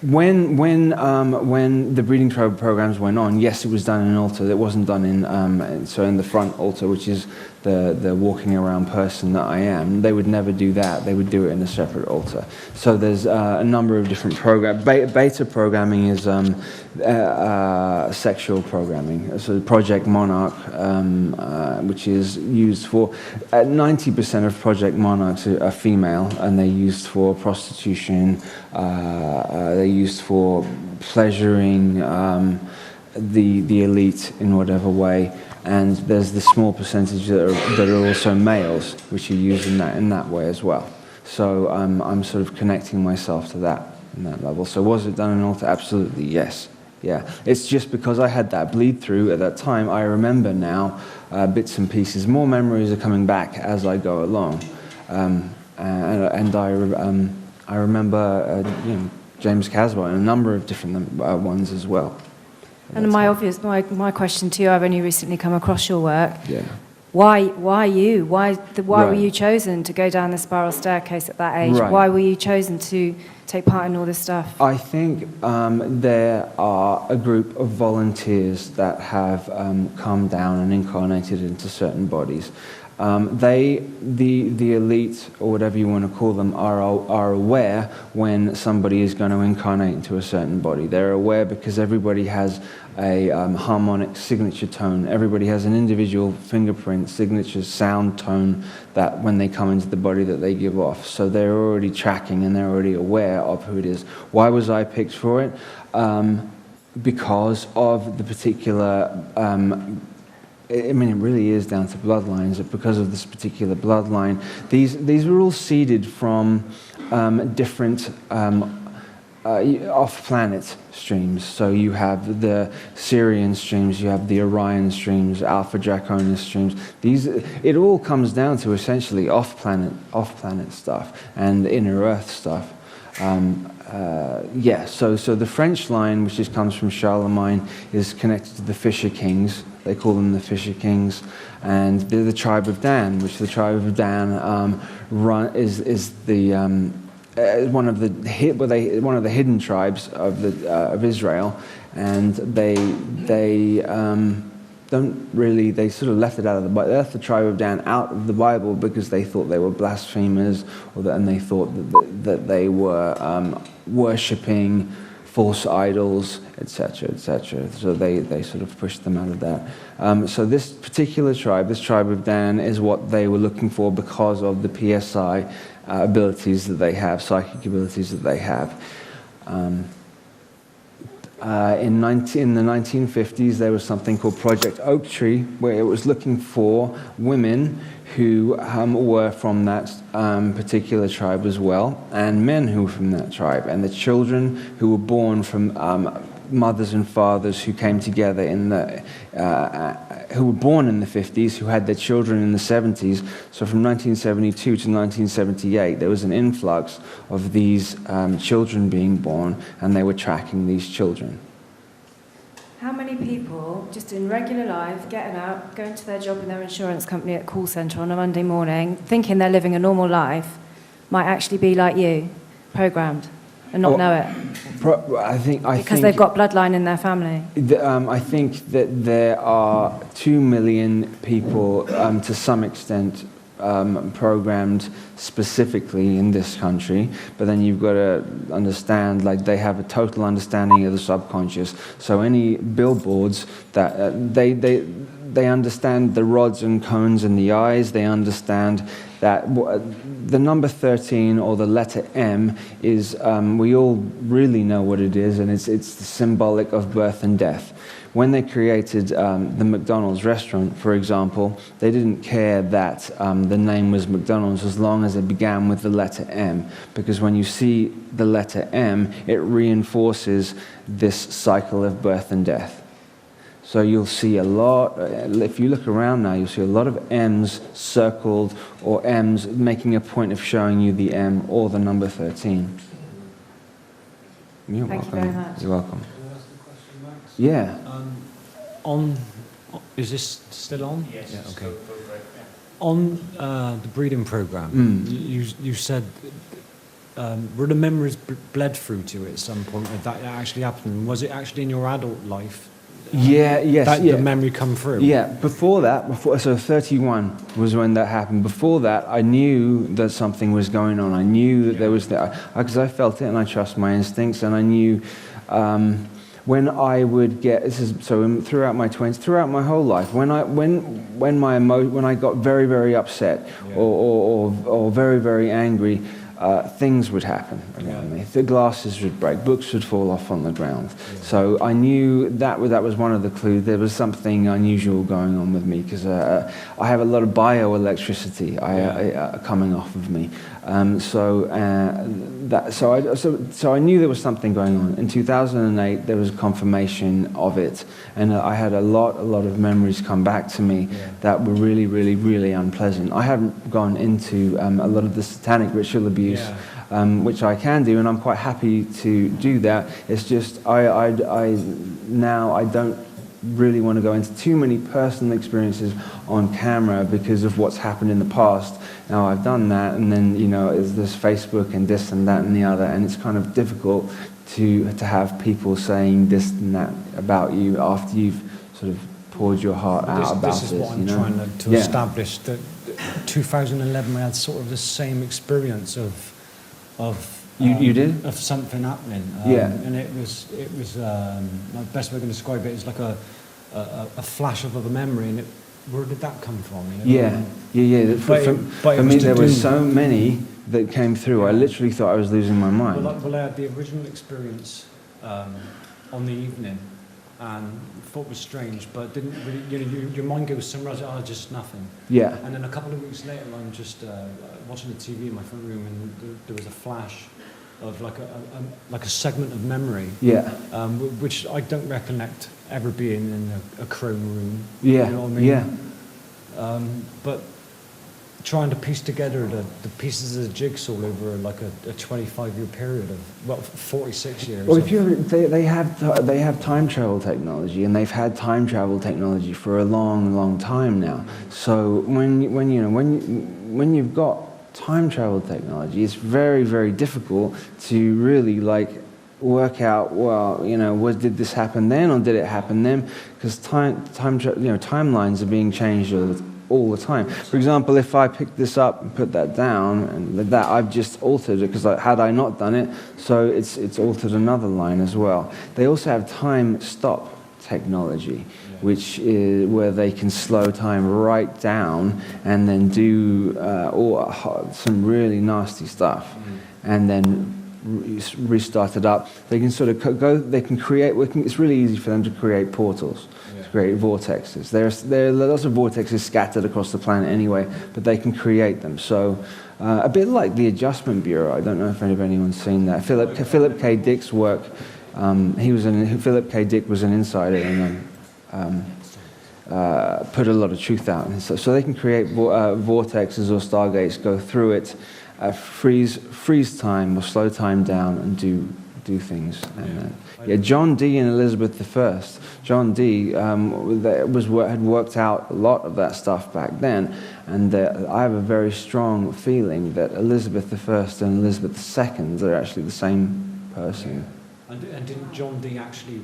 when the breeding programs went on, yes, it was done in an altar. It wasn't done in in the front altar, which is the walking around person that I am. They would never do that. They would do it in a separate altar. So there's a number of different programs. Beta programming is sexual programming. So Project Monarch, which is used for 90% of Project Monarchs are female, and they're used for prostitution. They're used for pleasuring the elite in whatever way. And there's the small percentage that are also males, which are used in that way as well. So I'm sort of connecting myself to that in that level. So was it done in an altar? Absolutely, yes. Yeah. It's just because I had that bleed through at that time. I remember now bits and pieces. More memories are coming back as I go along, and I remember James Caswell and a number of different ones as well. And my question to you, I've only recently come across your work. Yeah. Why you? Why were Right. you chosen to go down the spiral staircase at that age? Right. Why were you chosen to take part in all this stuff? I think there are a group of volunteers that have come down and incarnated into certain bodies. The elite, or whatever you want to call them, are aware when somebody is going to incarnate into a certain body. They're aware because everybody has a harmonic signature tone. Everybody has an individual fingerprint, signature sound tone that when they come into the body that they give off. So they're already tracking and they're already aware of who it is. Why was I picked for it? Because of the particular it really is down to bloodlines. Because of this particular bloodline, these were all seeded from different off-planet streams. So you have the Sirian streams, you have the Orion streams, Alpha Draconis streams. It all comes down to essentially off-planet stuff and inner Earth stuff. So the French line, which comes from Charlemagne, is connected to the Fisher Kings. They call them the Fisher Kings, and they're the tribe of Dan, which the tribe of Dan is the one of the hidden tribes of Israel, and they sort of left it out of the Bible. They left the tribe of Dan out of the Bible because they thought they were blasphemers, and they thought that they were worshipping false idols, etc., etc. So they sort of pushed them out of that. So this particular tribe, this tribe of Dan, is what they were looking for because of the PSI abilities that they have, psychic abilities that they have. In the 1950s, there was something called Project Oak Tree, where it was looking for women who were from that particular tribe as well, and men who were from that tribe, and the children who were born from mothers and fathers who came together who were born in the 50s, who had their children in the 70s. So from 1972 to 1978, there was an influx of these children being born, and they were tracking these children. How many people, just in regular life, getting out, going to their job in their insurance company at call centre on a Monday morning, thinking they're living a normal life, might actually be like you, programmed, and not know it? Because they've got bloodline in their family. I think that there are 2 million people, to some extent, programmed specifically in this country, but then you've got to understand, like, they have a total understanding of the subconscious. So any billboards that they understand the rods and cones in the eyes. They understand that the number 13 or the letter M is, we all really know what it is, and it's symbolic of birth and death. When they created the McDonald's restaurant, for example, they didn't care that the name was McDonald's as long as it began with the letter M, because when you see the letter M, it reinforces this cycle of birth and death. So you'll see a lot, if you look around now, you'll see a lot of M's circled, or M's making a point of showing you the M or the number 13. You're welcome. Thank you very much. You're welcome. Can I ask a question, Max? Yeah. Is this still on? Yes. Yeah, okay. Go for it, yeah. On the breeding program, you said, were the memories bled through to it at some point? Did that actually happen? Was it actually in your adult life? The memory come through? Yeah, before that, so 31 was when that happened. Before that, I knew that something was going on. I knew that there was that, because I felt it and I trust my instincts, and I knew when I would get, throughout my 20s, throughout my whole life, when I got very, very upset or very, very angry, things would happen around me. The glasses would break, books would fall off on the ground. So I knew that was one of the clues. There was something unusual going on with me, because I have a lot of bioelectricity coming off of me. So I knew there was something going on. In 2008, there was confirmation of it, and I had a lot of memories come back to me that were really, really, really unpleasant. I haven't gone into a lot of the satanic ritual abuse, which I can do, and I'm quite happy to do that. It's just I don't really want to go into too many personal experiences on camera because of what's happened in the past. Now I've done that, and then there's Facebook and this and that and the other, and it's kind of difficult to have people saying this and that about you after you've sort of poured your heart out about this. This is what I'm trying to establish. That 2011, I had sort of the same experience of you did? Of something happening. And it was the best way I can describe it is like a flash of a memory, and where did that come from? For me, there were so many that came through. I literally thought I was losing my mind. Well, I had the original experience on the evening, and thought it was strange, but didn't really. Your mind goes somewhere else. Oh, just nothing. Yeah. And then a couple of weeks later, I'm just watching the TV in my front room, and there was a flash of like a segment of memory. Yeah. Which I don't recollect ever being in a chrome room. Yeah. You know what I mean? Yeah. But trying to piece together the pieces of the jigsaw over like a 25-year period of 46 years. Well, they have time travel technology, and they've had time travel technology for a long, long time now. So when you've got time travel technology, it's very, very difficult to really work out, did this happen then or did it happen then? Because timelines are being changed all the time. For example, if I pick this up and put that down, and with that, I've just altered it, because had I not done it, so it's altered another line as well. They also have time stop technology, which is where they can slow time right down and then do some really nasty stuff, and then restart it up. They can sort of go. They can create. It's really easy for them to create portals, to create vortexes. There are lots of vortexes scattered across the planet anyway, but they can create them. So a bit like the Adjustment Bureau. I don't know if anyone's seen that. Philip K. Dick's work. Philip K. Dick was an insider and put a lot of truth out. And so they can create vortexes or stargates, go through it, freeze time or slow time down, and do things. And, John Dee and Elizabeth I. John Dee had worked out a lot of that stuff back then, and I have a very strong feeling that Elizabeth I and Elizabeth II are actually the same person. And didn't John Dee actually?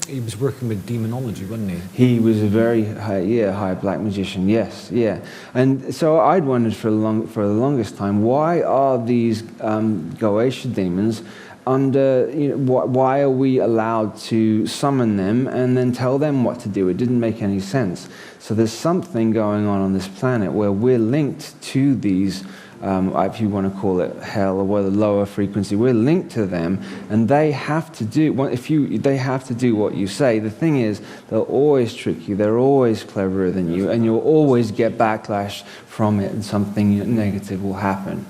He was working with demonology, wasn't he? He was a very high black magician. Yes, yeah. And so I'd wondered for the longest time, why are these Goetia demons under? Why are we allowed to summon them and then tell them what to do? It didn't make any sense. So there's something going on this planet where we're linked to these. If you want to call it hell or the lower frequency, we're linked to them, and they have to do. They have to do what you say. The thing is, they'll always trick you. They're always cleverer than you, and you'll always get backlash from it, and something negative will happen.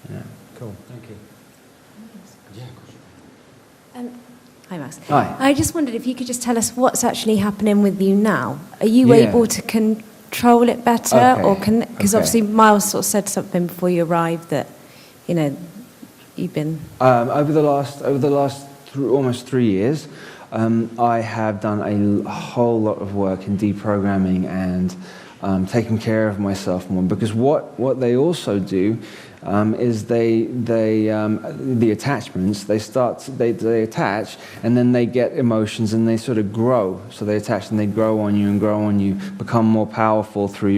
Yeah. Cool. Thank you. Yeah. Hi, Max. Hi. I just wondered if you could just tell us what's actually happening with you now. Are you Yeah. able to control it better, Okay. or because Okay. obviously Miles sort of said something before you arrived that, you've been. Over the last almost 3 years, I have done a whole lot of work in deprogramming and taking care of myself more. Because what they also do is the attachments, they attach, and then they get emotions and they sort of grow. So they attach and they grow on you, become more powerful through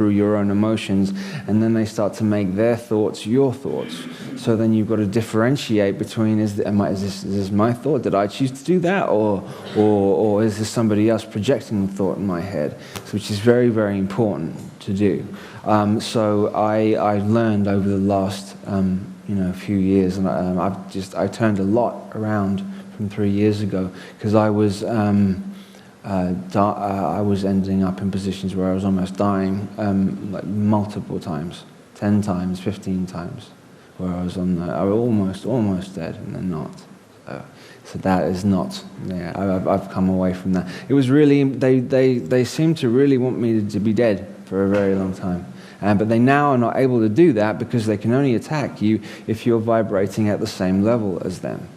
your own emotions, and then they start to make their thoughts your thoughts. So then you've got to differentiate between is this my thought? Did I choose to do that, or is this somebody else projecting the thought in my head? Which is very, very important to do. So I learned over the last few years, and I turned a lot around from 3 years ago, because I was ending up in positions where I was almost dying, like multiple times, 10 times, 15 times, where I was almost dead and then not. So that is not. Yeah, I've come away from that. It was really they seemed to really want me to be dead for a very long time. But they now are not able to do that, because they can only attack you if you're vibrating at the same level as them.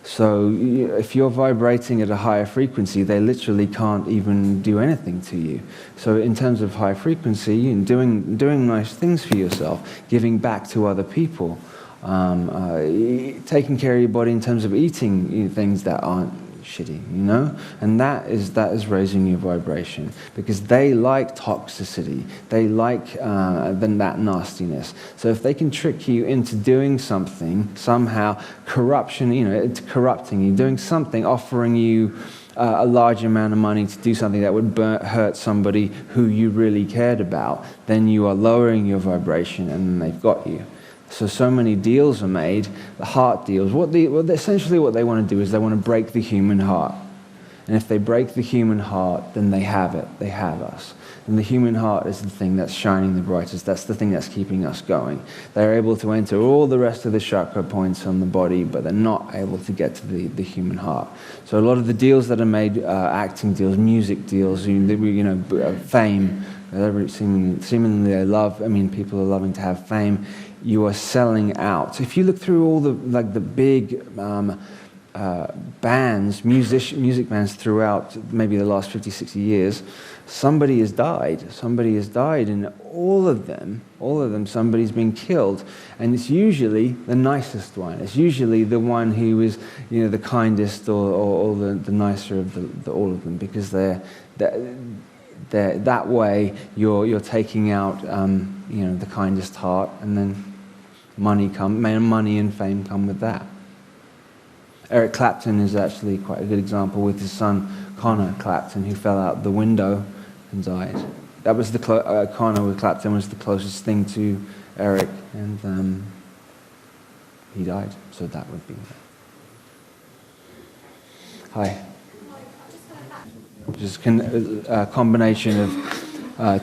So if you're vibrating at a higher frequency, they literally can't even do anything to you. So in terms of high frequency, doing nice things for yourself, giving back to other people, taking care of your body in terms of eating things that aren't shitty, and that is raising your vibration, because they like toxicity, they like that nastiness. So if they can trick you into doing something, somehow corruption, it's corrupting you, doing something, offering you a large amount of money to do something that would hurt somebody who you really cared about, then you are lowering your vibration, and then they've got you. So many deals are made, the heart deals. Essentially what they want to do is they want to break the human heart. And if they break the human heart, then they have it. They have us. And the human heart is the thing that's shining the brightest. That's the thing that's keeping us going. They're able to enter all the rest of the chakra points on the body, but they're not able to get to the human heart. So a lot of the deals that are made, acting deals, music deals, fame, seemingly they love. People are loving to have fame. You are selling out. If you look through all the big bands, music bands throughout maybe the last 50, 60 years, somebody has died, and all of them, somebody's been killed, and it's usually the nicest one. It's usually the one who is, the kindest or the nicer of all of them, because that way you're taking out the kindest heart, and then money and fame come with that. Eric Clapton is actually quite a good example with his son Connor Clapton, who fell out the window and died. That was Connor with Clapton was the closest thing to Eric, and he died. So that would be that. Hi. Just a combination of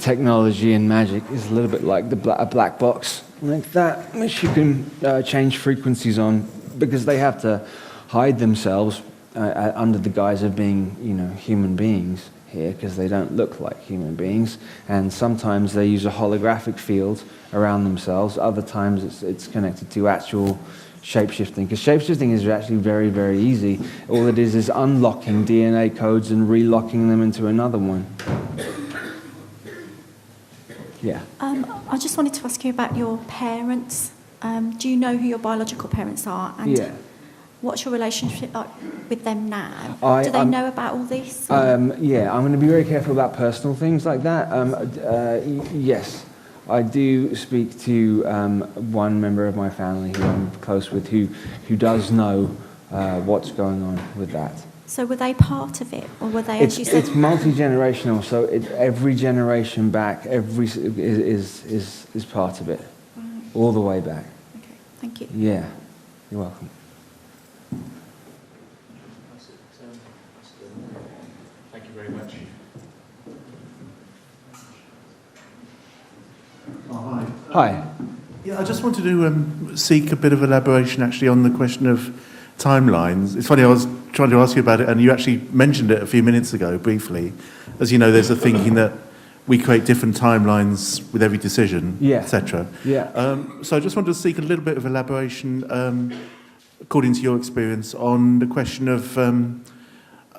technology and magic is a little bit like a black box like that, which you can change frequencies on, because they have to hide themselves under the guise of being, human beings here, because they don't look like human beings. And sometimes they use a holographic field around themselves. Other times it's connected to actual shape-shifting, because shape-shifting is actually very, very easy. All it is unlocking DNA codes and relocking them into another one. Yeah. I just wanted to ask you about your parents. Do you know who your biological parents are? And Yeah. what's your relationship like with them now? Do they know about all this? Yeah, I'm going to be very careful about personal things like that. Yes, I do speak to one member of my family who I'm close with, who does know what's going on with that. So were they part of it, or were they, as you said? It's multi-generational, so every generation back, is part of it, Right. all the way back. Okay, thank you. Yeah, you're welcome. Thank you very much. Oh, hi. Hi. Yeah, I just wanted to seek a bit of elaboration actually on the question of timelines. It's funny, I was trying to ask you about it, and you actually mentioned it a few minutes ago briefly. As you know, there's a thinking that we create different timelines with every decision, Yeah. etc. Yeah. So I just wanted to seek a little bit of elaboration, according to your experience, on the question of,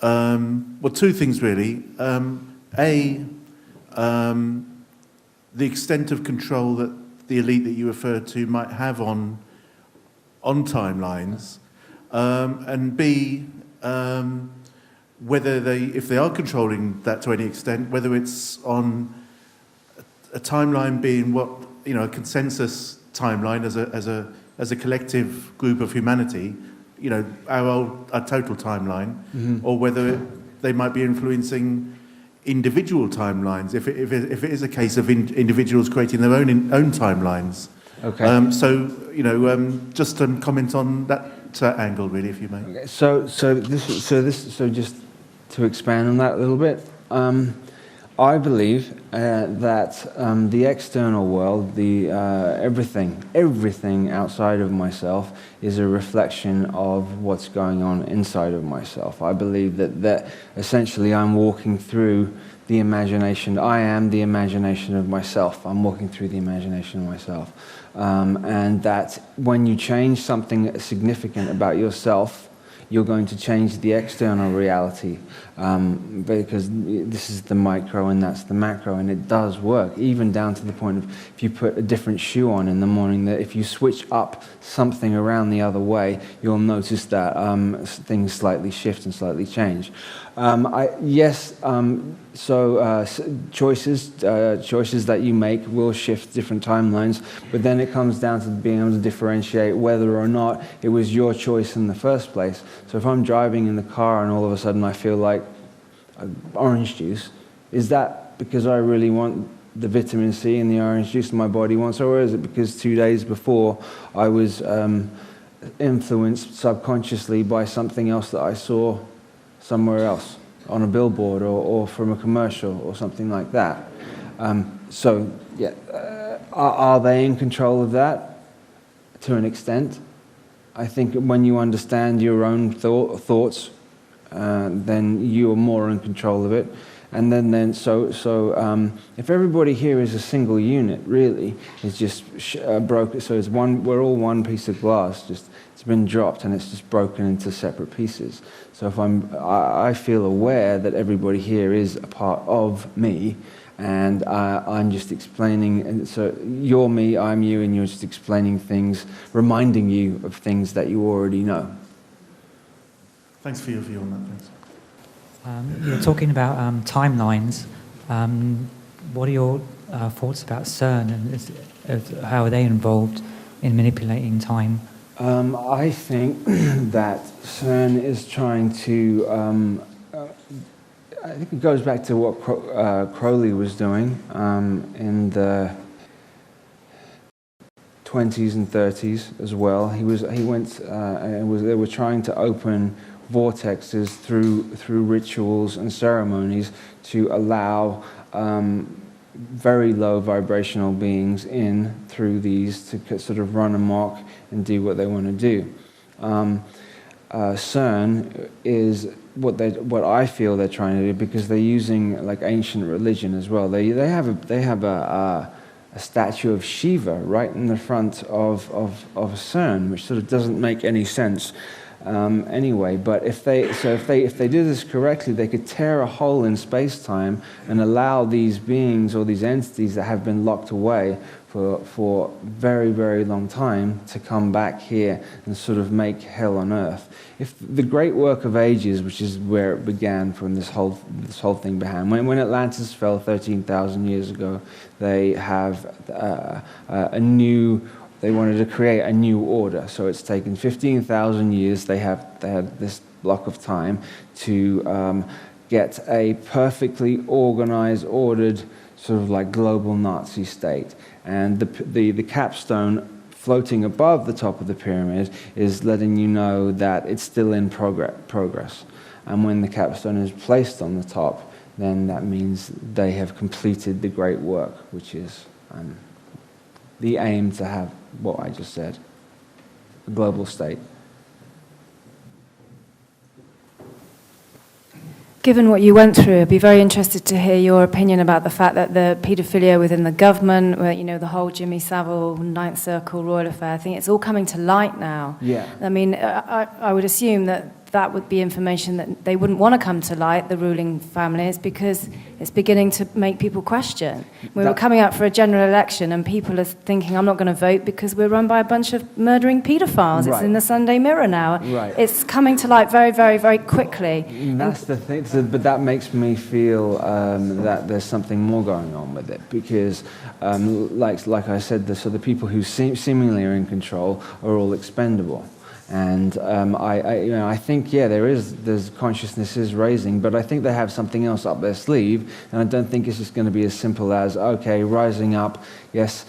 well, two things really. The extent of control that the elite that you referred to might have on timelines, and B, whether if they are controlling that to any extent, whether it's on a timeline being a consensus timeline as a collective group of humanity, our total timeline, Mm-hmm. or whether they might be influencing individual timelines, if it is a case of individuals creating their own timelines. Okay. Just comment on that angle, really, if you may. Okay. So just to expand on that a little bit, I believe that the external world, everything outside of myself, is a reflection of what's going on inside of myself. I believe that essentially I'm walking through the imagination. I am the imagination of myself. I'm walking through the imagination of myself. And that when you change something significant about yourself, you're going to change the external reality, because this is the micro and that's the macro, and it does work, even down to the point of if you put a different shoe on in the morning, that if you switch up something around the other way, you'll notice that things slightly shift and slightly change. Choices that you make will shift different timelines, but then it comes down to being able to differentiate whether or not it was your choice in the first place. So if I'm driving in the car and all of a sudden I feel like orange juice, is that because I really want the vitamin C in the orange juice my body wants, or is it because 2 days before I was influenced subconsciously by something else that I saw somewhere else, on a billboard or from a commercial or something like that? Are they in control of that? To an extent. I think when you understand your own thoughts, then you are more in control of it. And then if everybody here is a single unit, really, it's just broken. So we're all one piece of glass. Just it's been dropped and it's just broken into separate pieces. So if I feel aware that everybody here is a part of me, and I'm just explaining. And so you're me, I'm you, and you're just explaining things, reminding you of things that you already know. Thanks for your view on that, thanks. You're talking about timelines. What are your thoughts about CERN and how are they involved in manipulating time? I think that CERN is trying to. I think it goes back to what Crowley was doing in the 20s and 30s as well. They were trying to open vortexes through rituals and ceremonies to allow very low vibrational beings in through these to sort of run amok and do what they want to do. CERN is what I feel they're trying to do, because they're using like ancient religion as well. They have a statue of Shiva right in the front of CERN, which sort of doesn't make any sense. Anyway, but if they do this correctly, they could tear a hole in space-time and allow these beings or these entities that have been locked away for very, very long time to come back here and sort of make hell on earth. If the great work of ages, which is where it began, from this whole thing began, when Atlantis fell 13,000 years ago, they have they wanted to create a new order. So it's taken 15,000 years. They had this block of time to get a perfectly organized, ordered, sort of like global Nazi state. And the capstone floating above the top of the pyramid is letting you know that it's still in progress. And when the capstone is placed on the top, then that means they have completed the great work, which is the aim to have what I just said, a global state. Given what you went through, I'd be very interested to hear your opinion about the fact that the paedophilia within the government, the whole Jimmy Savile, Ninth Circle, Royal Affair, I think it's all coming to light now. Yeah. I mean, I would assume that would be information that they wouldn't want to come to light, the ruling families, because it's beginning to make people question. We were coming up for a general election and people are thinking, I'm not going to vote because we're run by a bunch of murdering paedophiles. Right. It's in the Sunday Mirror now. Right. It's coming to light very, very, very quickly. That's the thing, but that makes me feel that there's something more going on with it, because like I said, the people who seemingly are in control are all expendable. And I think, there's consciousness is raising, but I think they have something else up their sleeve, and I don't think it's just going to be as simple as, okay, rising up, yes,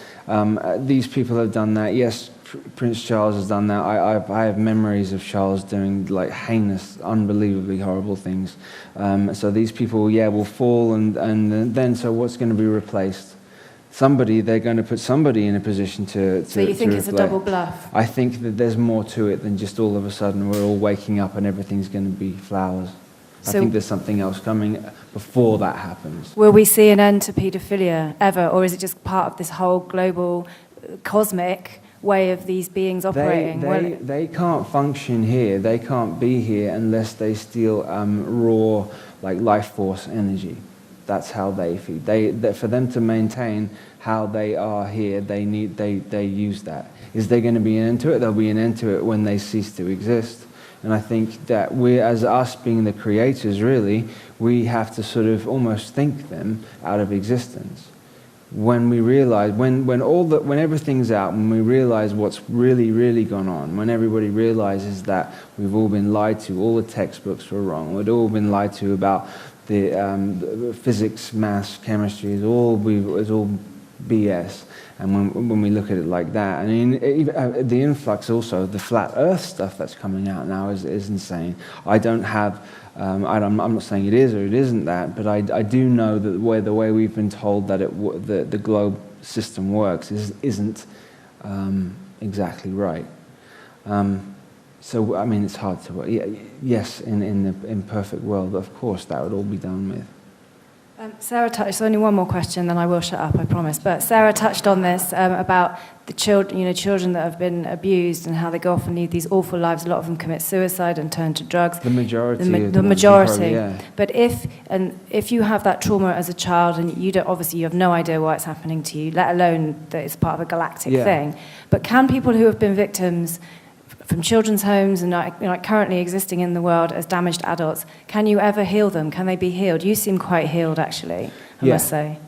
these people have done that, yes, Prince Charles has done that. I have memories of Charles doing like heinous, unbelievably horrible things. So these people, will fall, and then so what's going to be replaced? They're going to put somebody in a position to So you think it's a replace. double bluff? I think that there's more to it than just all of a sudden we're all waking up and everything's going to be flowers. I think there's something else coming before that happens. Will we see an end to paedophilia ever, or is it just part of this whole global, cosmic way of these beings operating? They can't function here. They can't be here unless they steal raw, like life force energy. That's how they feed. For them to maintain how they are here, they use that. Is there going to be an end to it? There'll be an end to it when they cease to exist. And I think that as us being the creators, really, we have to sort of almost think them out of existence. When we realize, when everything's out, when we realize what's really, really gone on, when everybody realizes that we've all been lied to, all the textbooks were wrong, we'd all been lied to about the physics, maths, chemistry is all BS. And when we look at it like that, I mean, the influx also, the flat Earth stuff that's coming out now is insane. I don't have, I'm not saying it is or it isn't that, but I do know that the way we've been told that the globe system works isn't exactly right. So, I mean, it's hard to... yes, in the imperfect world, of course, that would all be done with. Sarah touched... only one more question, then I will shut up, I promise. But Sarah touched on this about the children that have been abused and how they go off and lead these awful lives. A lot of them commit suicide and turn to drugs. The majority. The majority. Probably, yeah. But if you have that trauma as a child and you have no idea why it's happening to you, let alone that it's part of a galactic thing. But can people who have been victims from children's homes and currently existing in the world as damaged adults, can you ever heal them? Can they be healed? You seem quite healed, actually. I must say.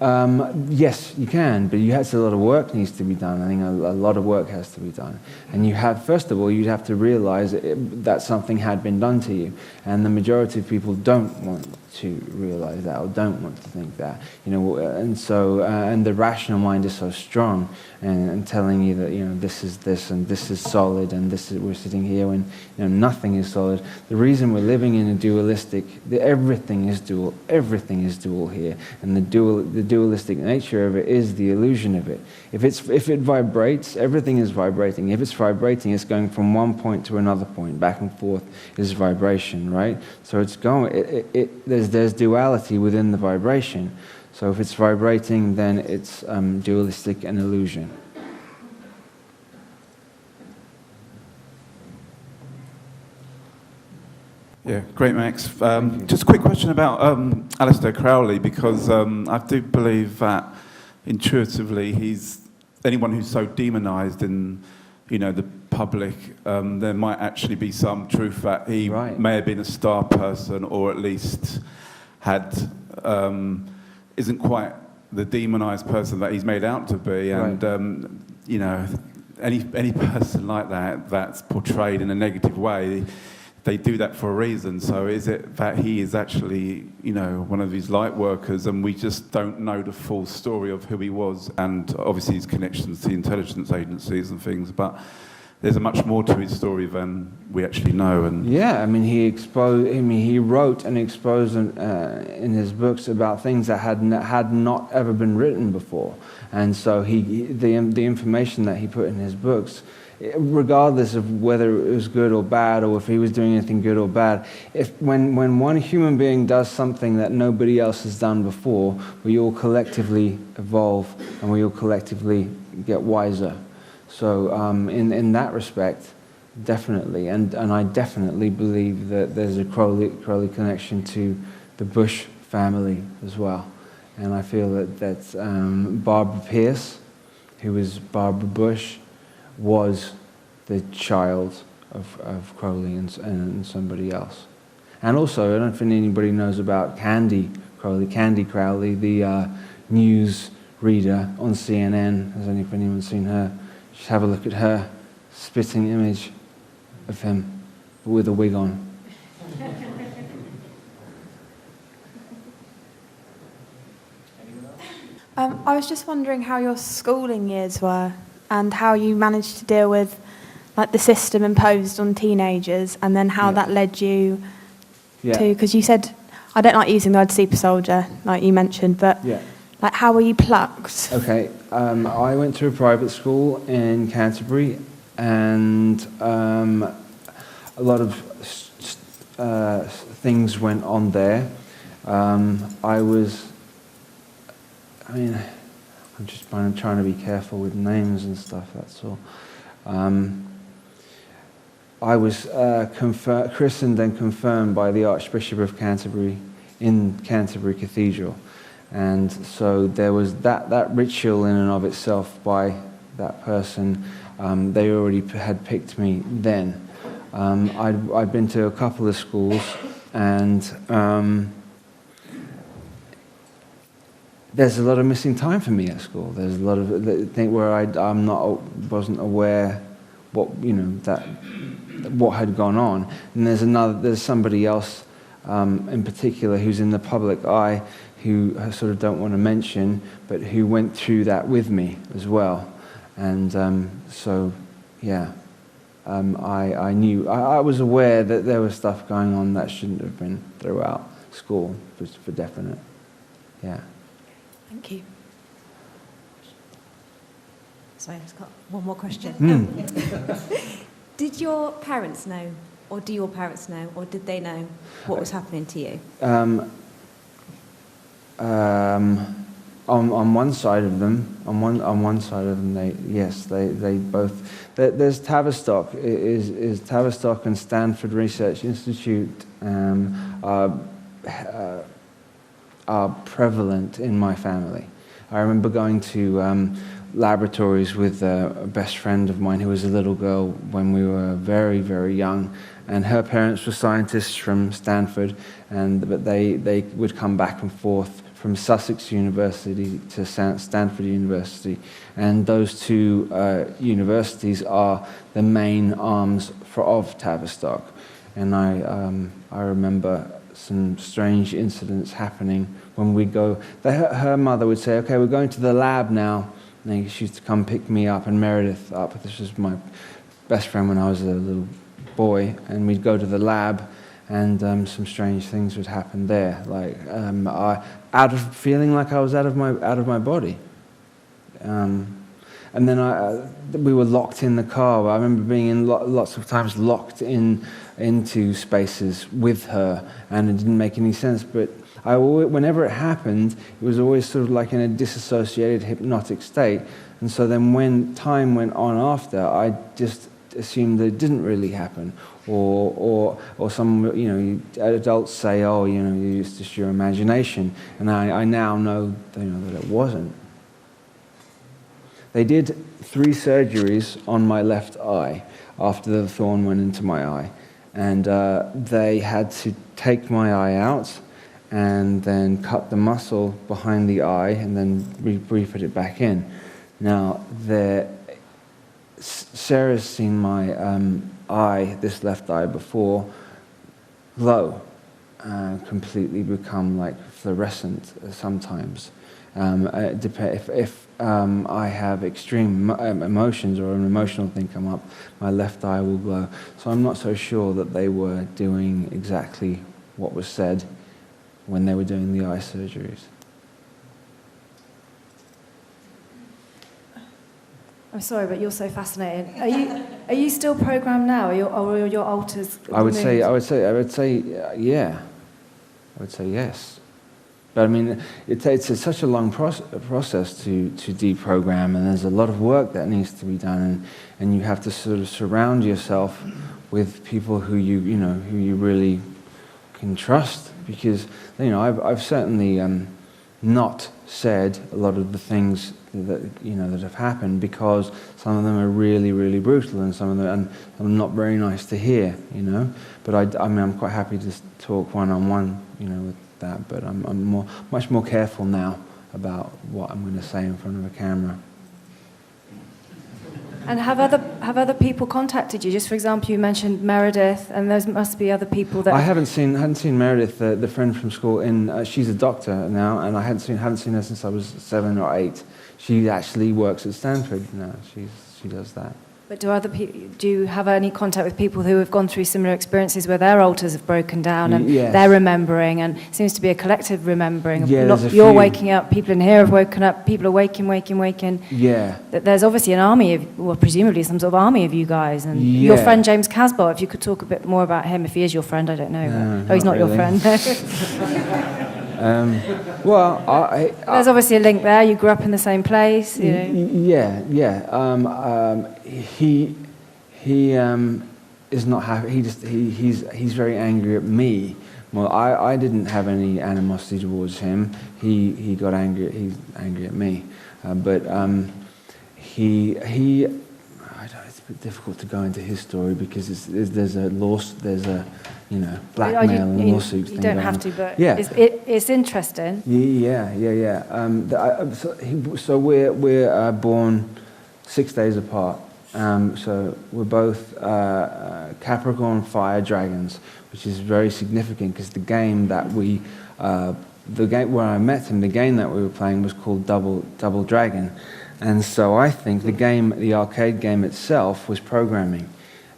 Yes, you can, but a lot of work needs to be done. I think a lot of work has to be done. And first of all, you'd have to realize that something had been done to you. And the majority of people don't want to realize that or don't want to think that. And so, and the rational mind is so strong and telling you that, this is this and this is solid and we're sitting here when, nothing is solid. The reason we're living in a dualistic, everything is dual here. And the dualistic nature of it is the illusion of it. If it vibrates, everything is vibrating. If it's vibrating, it's going from one point to another point. Back and forth is vibration, right? So it's going. There's duality within the vibration. So if it's vibrating, then it's dualistic and illusion. Yeah, great, Max. Just a quick question about Aleister Crowley, because I do believe that intuitively he's anyone who's so demonized in, the public, there might actually be some truth that he may have been a star person, or at least isn't quite the demonized person that he's made out to be. And, any person like that's portrayed in a negative way, they do that for a reason. So is it that he is actually, one of these light workers, and we just don't know the full story of who he was, and obviously his connections to intelligence agencies and things, but there's much more to his story than we actually know. And he wrote and exposed in his books about things that had not ever been written before, and so the information that he put in his books, regardless of whether it was good or bad, or if he was doing anything good or bad, when one human being does something that nobody else has done before, we all collectively evolve and we all collectively get wiser. So in that respect, definitely, and I definitely believe that there's a Crowley connection to the Bush family as well. And I feel that Barbara Pierce, who was Barbara Bush, was the child of Crowley and somebody else. And also, I don't know if anybody knows about Candy Crowley, the news reader on CNN. Has anyone seen her? Just have a look at her spitting image of him with a wig on. I was just wondering how your schooling years were, and how you managed to deal with the system imposed on teenagers, and then how that led you to, because you said, I don't like using the word super soldier, like you mentioned, but how were you plucked? Okay, I went to a private school in Canterbury, and a lot of things went on there. I'm just trying to be careful with names and stuff, that's all. I was christened and confirmed by the Archbishop of Canterbury in Canterbury Cathedral. And so there was that ritual in and of itself by that person. They already had picked me then. I'd been to a couple of schools, and there's a lot of missing time for me at school. There's a lot of things where wasn't aware what had gone on. And there's somebody else in particular who's in the public eye, who I sort of don't want to mention, but who went through that with me as well. And I was aware that there was stuff going on that shouldn't have been throughout school, for definite. Yeah. Thank you. Sorry, I've got one more question. Did your parents know, or do your parents know, or did they know what was happening to you? On one side of them, they both. There's Tavistock. Is Tavistock and Stanford Research Institute are prevalent in my family. I remember going to laboratories with a best friend of mine who was a little girl when we were very, very young, and her parents were scientists from Stanford, but they would come back and forth from Sussex University to Stanford University, and those two universities are the main arms of Tavistock. And I remember some strange incidents happening when we go. Her mother would say, "Okay, we're going to the lab now." And she used to come pick me up and Meredith up. This was my best friend when I was a little boy, and we'd go to the lab, and some strange things would happen there, like feeling like I was out of my body. And then we were locked in the car. I remember being lots of times locked into spaces with her, and it didn't make any sense. But whenever it happened, it was always sort of like in a disassociated hypnotic state. And so then when time went on after, I just assumed that it didn't really happen. Or some, adults say, "Oh, it's just your imagination." And I now know, that it wasn't. They did 3 surgeries on my left eye after the thorn went into my eye. And they had to take my eye out and then cut the muscle behind the eye and then re-put it back in. Now, Sarah's seen my eye, this left eye, before glow, completely become like fluorescent sometimes. If I have extreme emotions or an emotional thing come up, my left eye will glow. So I'm not so sure that they were doing exactly what was said when they were doing the eye surgeries. I'm sorry, but you're so fascinating. Are you still programmed now, or are your alters? I would say, yeah. I would say yes. But I mean, it's such a long process to deprogram, and there's a lot of work that needs to be done, and you have to sort of surround yourself with people who you really can trust, because I've certainly not said a lot of the things that have happened, because some of them are really, really brutal, and some of them are not very nice to hear, But I'm quite happy to talk one-on-one, with that. But I'm much more careful now about what I'm going to say in front of a camera. And have other people contacted you? Just for example, you mentioned Meredith, and there must be other people that... I hadn't seen Meredith, the friend from school. She's a doctor now, and I hadn't seen her since I was 7 or 8. She actually works at Stanford now. She does that. But do you have any contact with people who have gone through similar experiences where their altars have broken down and they're remembering, and it seems to be a collective remembering? You're waking up, people in here have woken up, people are waking. Yeah. There's obviously an army presumably some sort of army of you guys. And your friend James Casbolt, if you could talk a bit more about him, if he is your friend, I don't know. He's not really. your friend. There's obviously a link there. You grew up in the same place. Yeah. He is not happy. He's very angry at me. Well, I didn't have any animosity towards him. He got angry. He's angry at me, but he. It's a bit difficult to go into his story because there's a blackmail and lawsuits. You don't have to, but yeah. it's interesting. Yeah. So we're born 6 days apart. So we're both Capricorn fire dragons, which is very significant because the game where I met him, the game that we were playing was called Double Dragon. And so I think the arcade game itself was programming,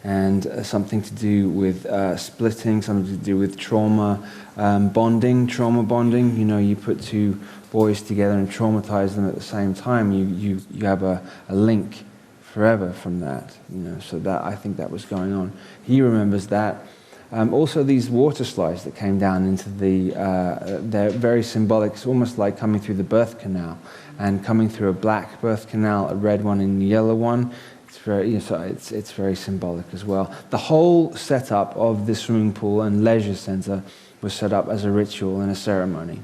and something to do with splitting, something to do with trauma bonding. You put 2 boys together and traumatize them at the same time. You have a link forever from that. So that I think that was going on. He remembers that. Also, these water slides that came down into they're very symbolic. It's almost like coming through the birth canal, and coming through a black birth canal, a red one and a yellow one. It's very, it's very symbolic as well. The whole setup of this swimming pool and leisure centre was set up as a ritual and a ceremony.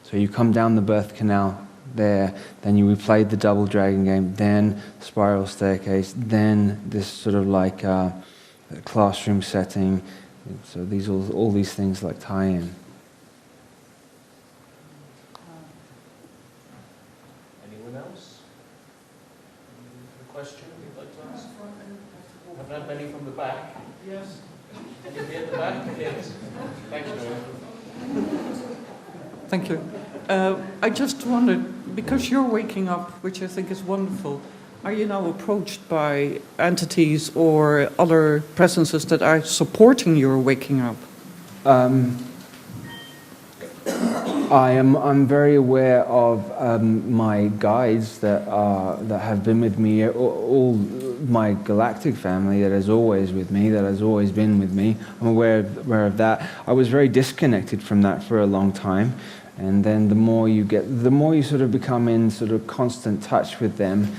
So you come down the birth canal there, then we played the Double Dragon game, then spiral staircase, then this sort of like classroom setting. So all these things like tie in. question you'd like to ask? I've had many from the back. Yes. Anybody at the back? Yes. Thanks, Noel. Thank you. I just wondered, because you're waking up, which I think is wonderful, are you now approached by entities or other presences that are supporting your waking up? I'm very aware of my guides that have been with me, all my galactic family that is always with me, that has always been with me. I'm aware of that. I was very disconnected from that for a long time, and then the more you sort of become in sort of constant touch with them,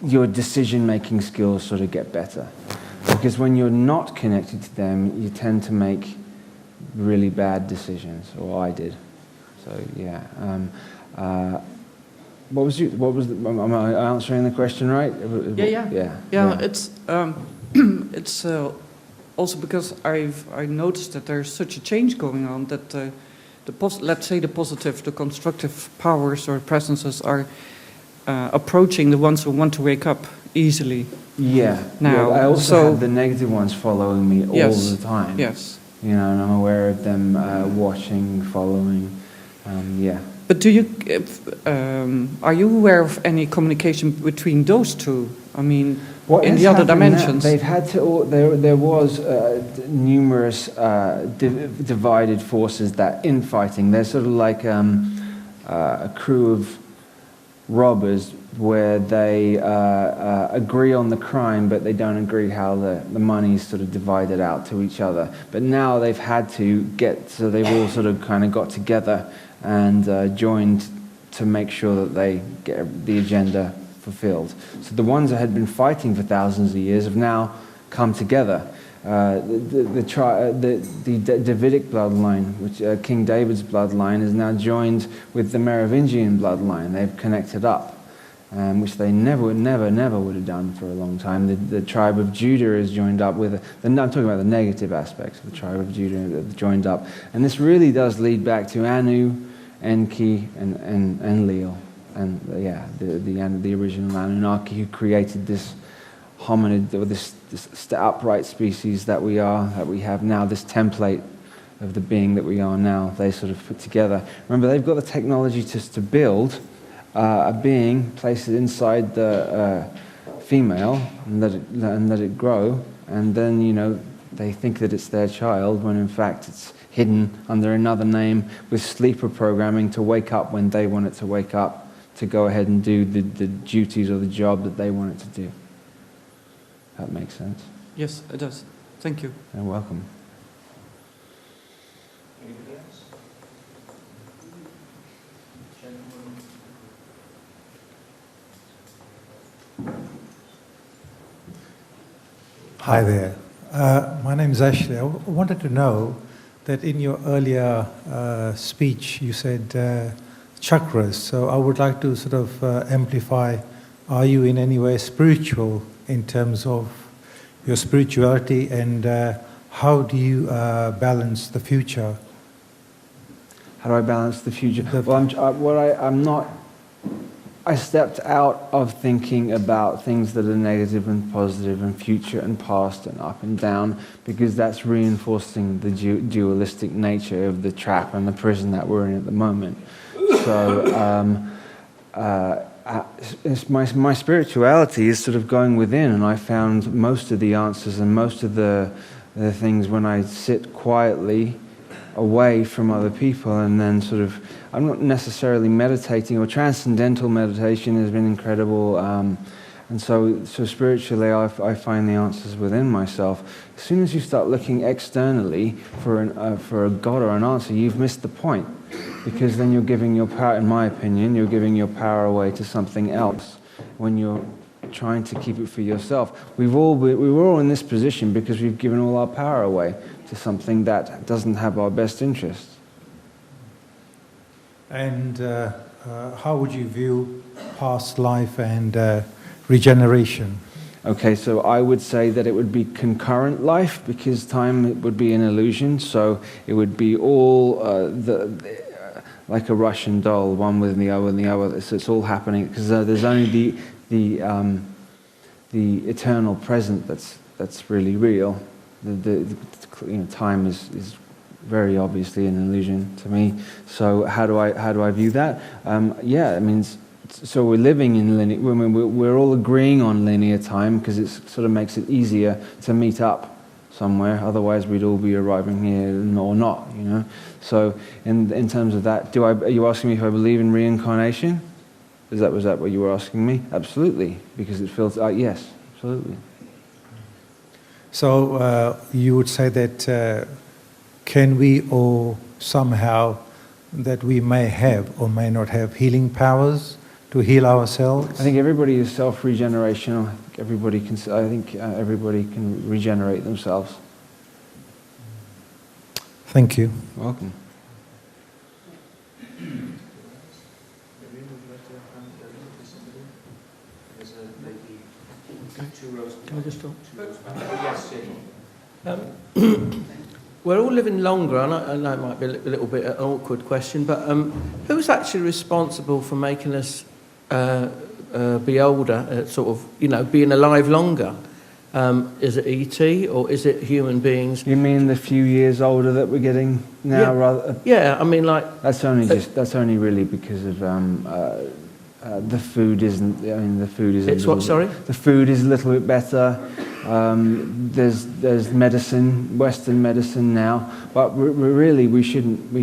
your decision-making skills sort of get better. Because when you're not connected to them, you tend to make really bad decisions, or I did. So yeah. Am I answering the question right? Yeah. It's also because I noticed that there's such a change going on that let's say the positive, the constructive powers or presences are approaching the ones who want to wake up easily. Yeah. Now, I also have the negative ones following me all the time. Yes. You know, and I'm aware of them watching, following. Yeah. But are you aware of any communication between those two? I mean, in the other dimensions. They've had to. There was numerous divided forces that infighting. They're sort of like a crew of robbers where they agree on the crime, but they don't agree how the money's sort of divided out to each other. But now they've had to so they've all sort of kind of got together and joined to make sure that they get the agenda fulfilled. So the ones that had been fighting for thousands of years have now come together. The Davidic bloodline, which King David's bloodline, is now joined with the Merovingian bloodline. They've connected up, which they never would have done for a long time. The tribe of Judah is joined up with. I'm talking about the negative aspects of the tribe of Judah joined up, and this really does lead back to Anu, Enki, and Enlil, and the original Anunnaki who created this hominid, or this upright species that we have now, this template of the being that we are now. They sort of put together. Remember, they've got the technology to build a being, place it inside the female, and let it grow, and then they think that it's their child, when in fact it's hidden under another name with sleeper programming to wake up when they want it to wake up, to go ahead and do the duties or the job that they want it to do. That makes sense? Yes, it does. Thank you. You're welcome. Anybody else? Hi there. My name is Ashley. I wanted to know that in your earlier speech you said chakras. So I would like to sort of amplify, are you in any way spiritual in terms of your spirituality, and how do you balance the future? How do I balance the future? I stepped out of thinking about things that are negative and positive and future and past and up and down, because that's reinforcing the dualistic nature of the trap and the prison that we're in at the moment. So my spirituality is sort of going within, and I found most of the answers and most of the things when I sit quietly away from other people, and then sort of, I'm not necessarily meditating, or transcendental meditation has been incredible, and so spiritually I find the answers within myself. As soon as you start looking externally for a God or an answer, you've missed the point, because then you're giving your power, in my opinion, you're giving your power away to something else when you're trying to keep it for yourself. We were all in this position because we've given all our power away to something that doesn't have our best interests. And how would you view past life and regeneration? Okay, so I would say that it would be concurrent life, because time would be an illusion, so it would be all like a Russian doll, one with the other and the other. So it's all happening because there's only the eternal present that's really real. Time is very obviously an illusion to me. So how do I view that? It means so we're living in linear. We're all agreeing on linear time because it sort of makes it easier to meet up somewhere. Otherwise, we'd all be arriving here or not. So in terms of that, are you asking me if I believe in reincarnation? Was that what you were asking me? Absolutely, because it feels yes, absolutely. So you would say that can we or somehow that we may have or may not have healing powers to heal ourselves? I think everybody is self-regenerational. I think everybody can regenerate themselves. Thank you. You're welcome. Can I just talk? We're all living longer, and I know it might be a little bit an awkward question, but who's actually responsible for making us be older, being alive longer? Is it ET or is it human beings? You mean the few years older that we're getting now? Yeah. Rather? Yeah, I mean, like that's only really because of the food isn't. I mean, the food is. It's what? Sorry. The food is a little bit better. There's medicine, Western medicine now, but we shouldn't.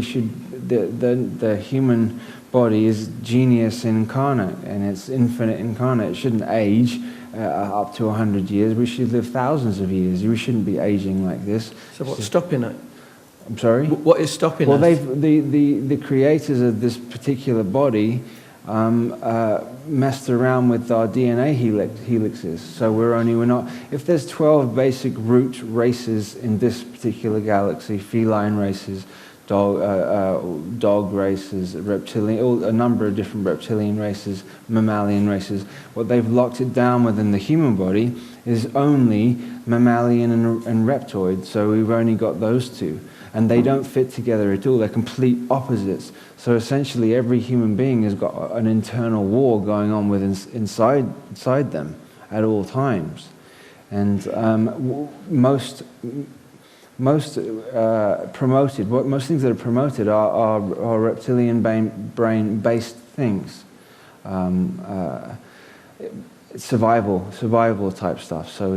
The human body is genius incarnate, and it's infinite incarnate. It shouldn't age up to 100 years. We should live thousands of years. We shouldn't be aging like this. So what's stopping it? I'm sorry? What is stopping us? Well, the creators of this particular body messed around with our DNA helixes. So we're not. If there's 12 basic root races in this particular galaxy, feline races, dog races, reptilian, a number of different reptilian races, mammalian races. What they've locked it down within the human body is only mammalian and reptoid. So we've only got those two. And they don't fit together at all. They're complete opposites. So essentially every human being has got an internal war going on inside them at all times. And most things that are promoted are reptilian brain based things. Survival type stuff. So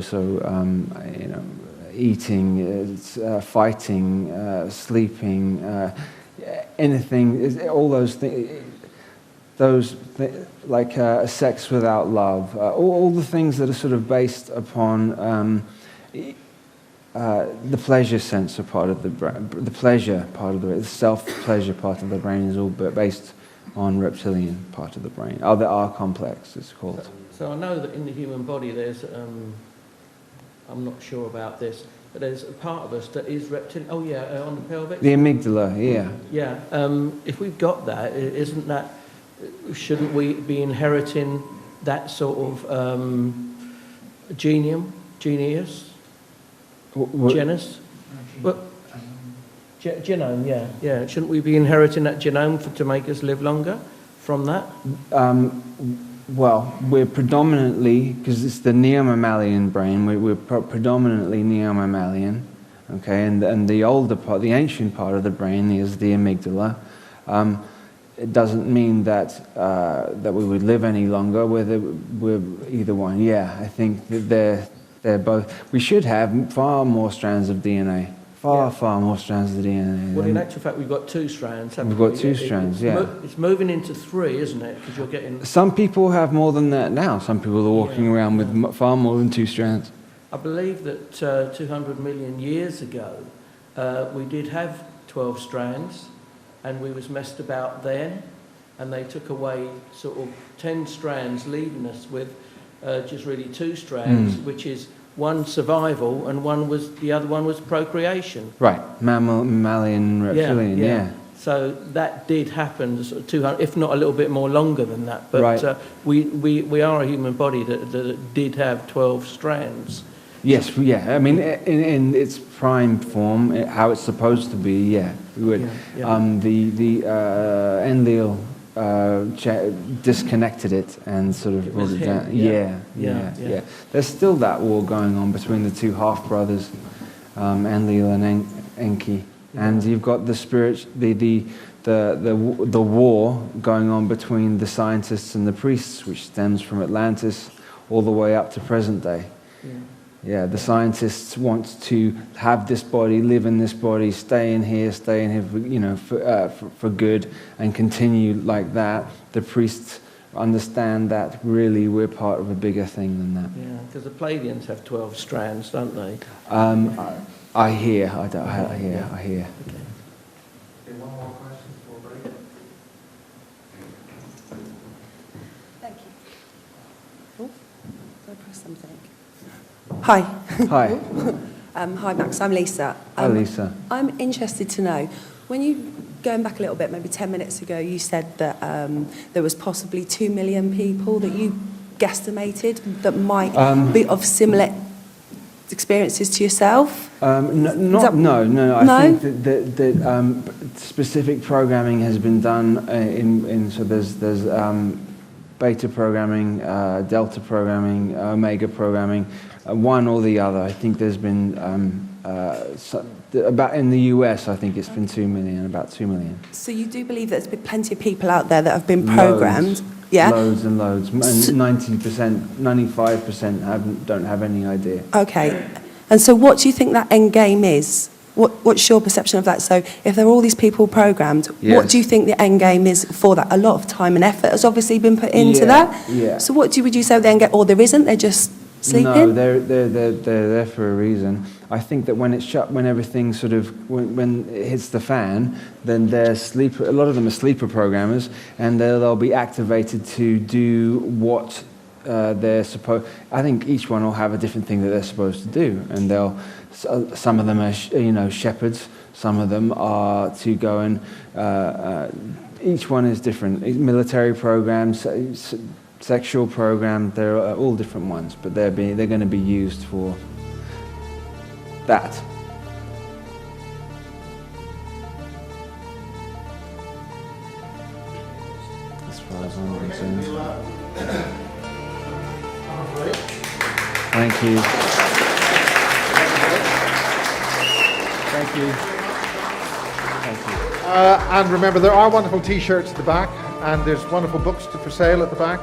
eating, fighting, sleeping, anything, all those things, like sex without love, all the things that are sort of based upon the pleasure sensor part of the brain, the pleasure part of the self-pleasure part of the brain is all based on reptilian part of the brain. The R complex, it's called. So I know that in the human body there's, I'm not sure about this, but there's a part of us that is reptilian. Oh yeah, on the pelvic. The amygdala, yeah. Yeah. If we've got that, shouldn't we be inheriting that sort of genius? Genus? Genome, yeah. Shouldn't we be inheriting that genome to make us live longer from that? Well, we're predominantly, because it's the neo-mammalian brain, we're predominantly neo-mammalian, okay, and the older part, the ancient part of the brain is the amygdala. It doesn't mean that we would live any longer. We're either one. Yeah, I think that they're both. We should have far more strands of DNA. Far more strands of DNA. Well, in actual fact, we've got 2 strands. We've got 2 strands, yeah. It's moving into 3, isn't it? Because you're getting. Some people have more than that now. Some people are walking around with far more than 2 strands. I believe that 200 million years ago, we did have 12 strands, and we was messed about then, and they took away sort of 10 strands, leaving us with just really 2 strands, which is one survival and the other one was procreation. Right, mammalian, reptilian, yeah. So that did happen, sort of 200, if not a little bit more longer than that. But right. We are a human body that did have 12 strands. Yes, yeah. I mean, in its prime form, how it's supposed to be, yeah, we would. The Enlil disconnected it and sort of brought it down. Yeah. There's still that war going on between the two half brothers, Enlil and Enki, and you've got the the war going on between the scientists and the priests, which stems from Atlantis all the way up to present day. Yeah, the scientists want to have this body, live in this body, stay in here, for good, and continue like that. The priests understand that really we're part of a bigger thing than that. Yeah, because the Pleiadians have 12 strands, don't they? I hear. I hear. Okay. One more question before break. Thank you. Oh, did I press something? Hi. Hi. Hi, Max. I'm Lisa. Hi, Lisa. I'm interested to know, when you, going back a little bit, maybe 10 minutes ago, you said that there was possibly 2 million people that you guesstimated that might be of similar experiences to yourself? No. I think that specific programming has been done so there's beta programming, delta programming, omega programming, one or the other. I think there's been about in the US. I think it's been 2 million, about 2 million. So you do believe there's been plenty of people out there that have been programmed? Yeah. Loads and loads. 90%, 95% don't have any idea. Okay. And so what do you think that end game is? What's your perception of that? So if there are all these people programmed, what do you think the end game is for that? A lot of time and effort has obviously been put into that. Yeah. So would you say the end game, or there isn't, they're just sleeping? No, they're there for a reason. I think that when it's shut, when everything sort of, when it hits the fan, then a lot of them are sleeper programmers, and they'll be activated to do what they're supposed. I think each one will have a different thing that they're supposed to do, and some of them are shepherds, some of them are to go and each one is different. Military programs, sexual programs, they're all different ones, but they're going to be used for that. As far as I'm concerned. Thank you. Thank you. Thank you. And remember, there are wonderful T-shirts at the back, and there's wonderful books for sale at the back.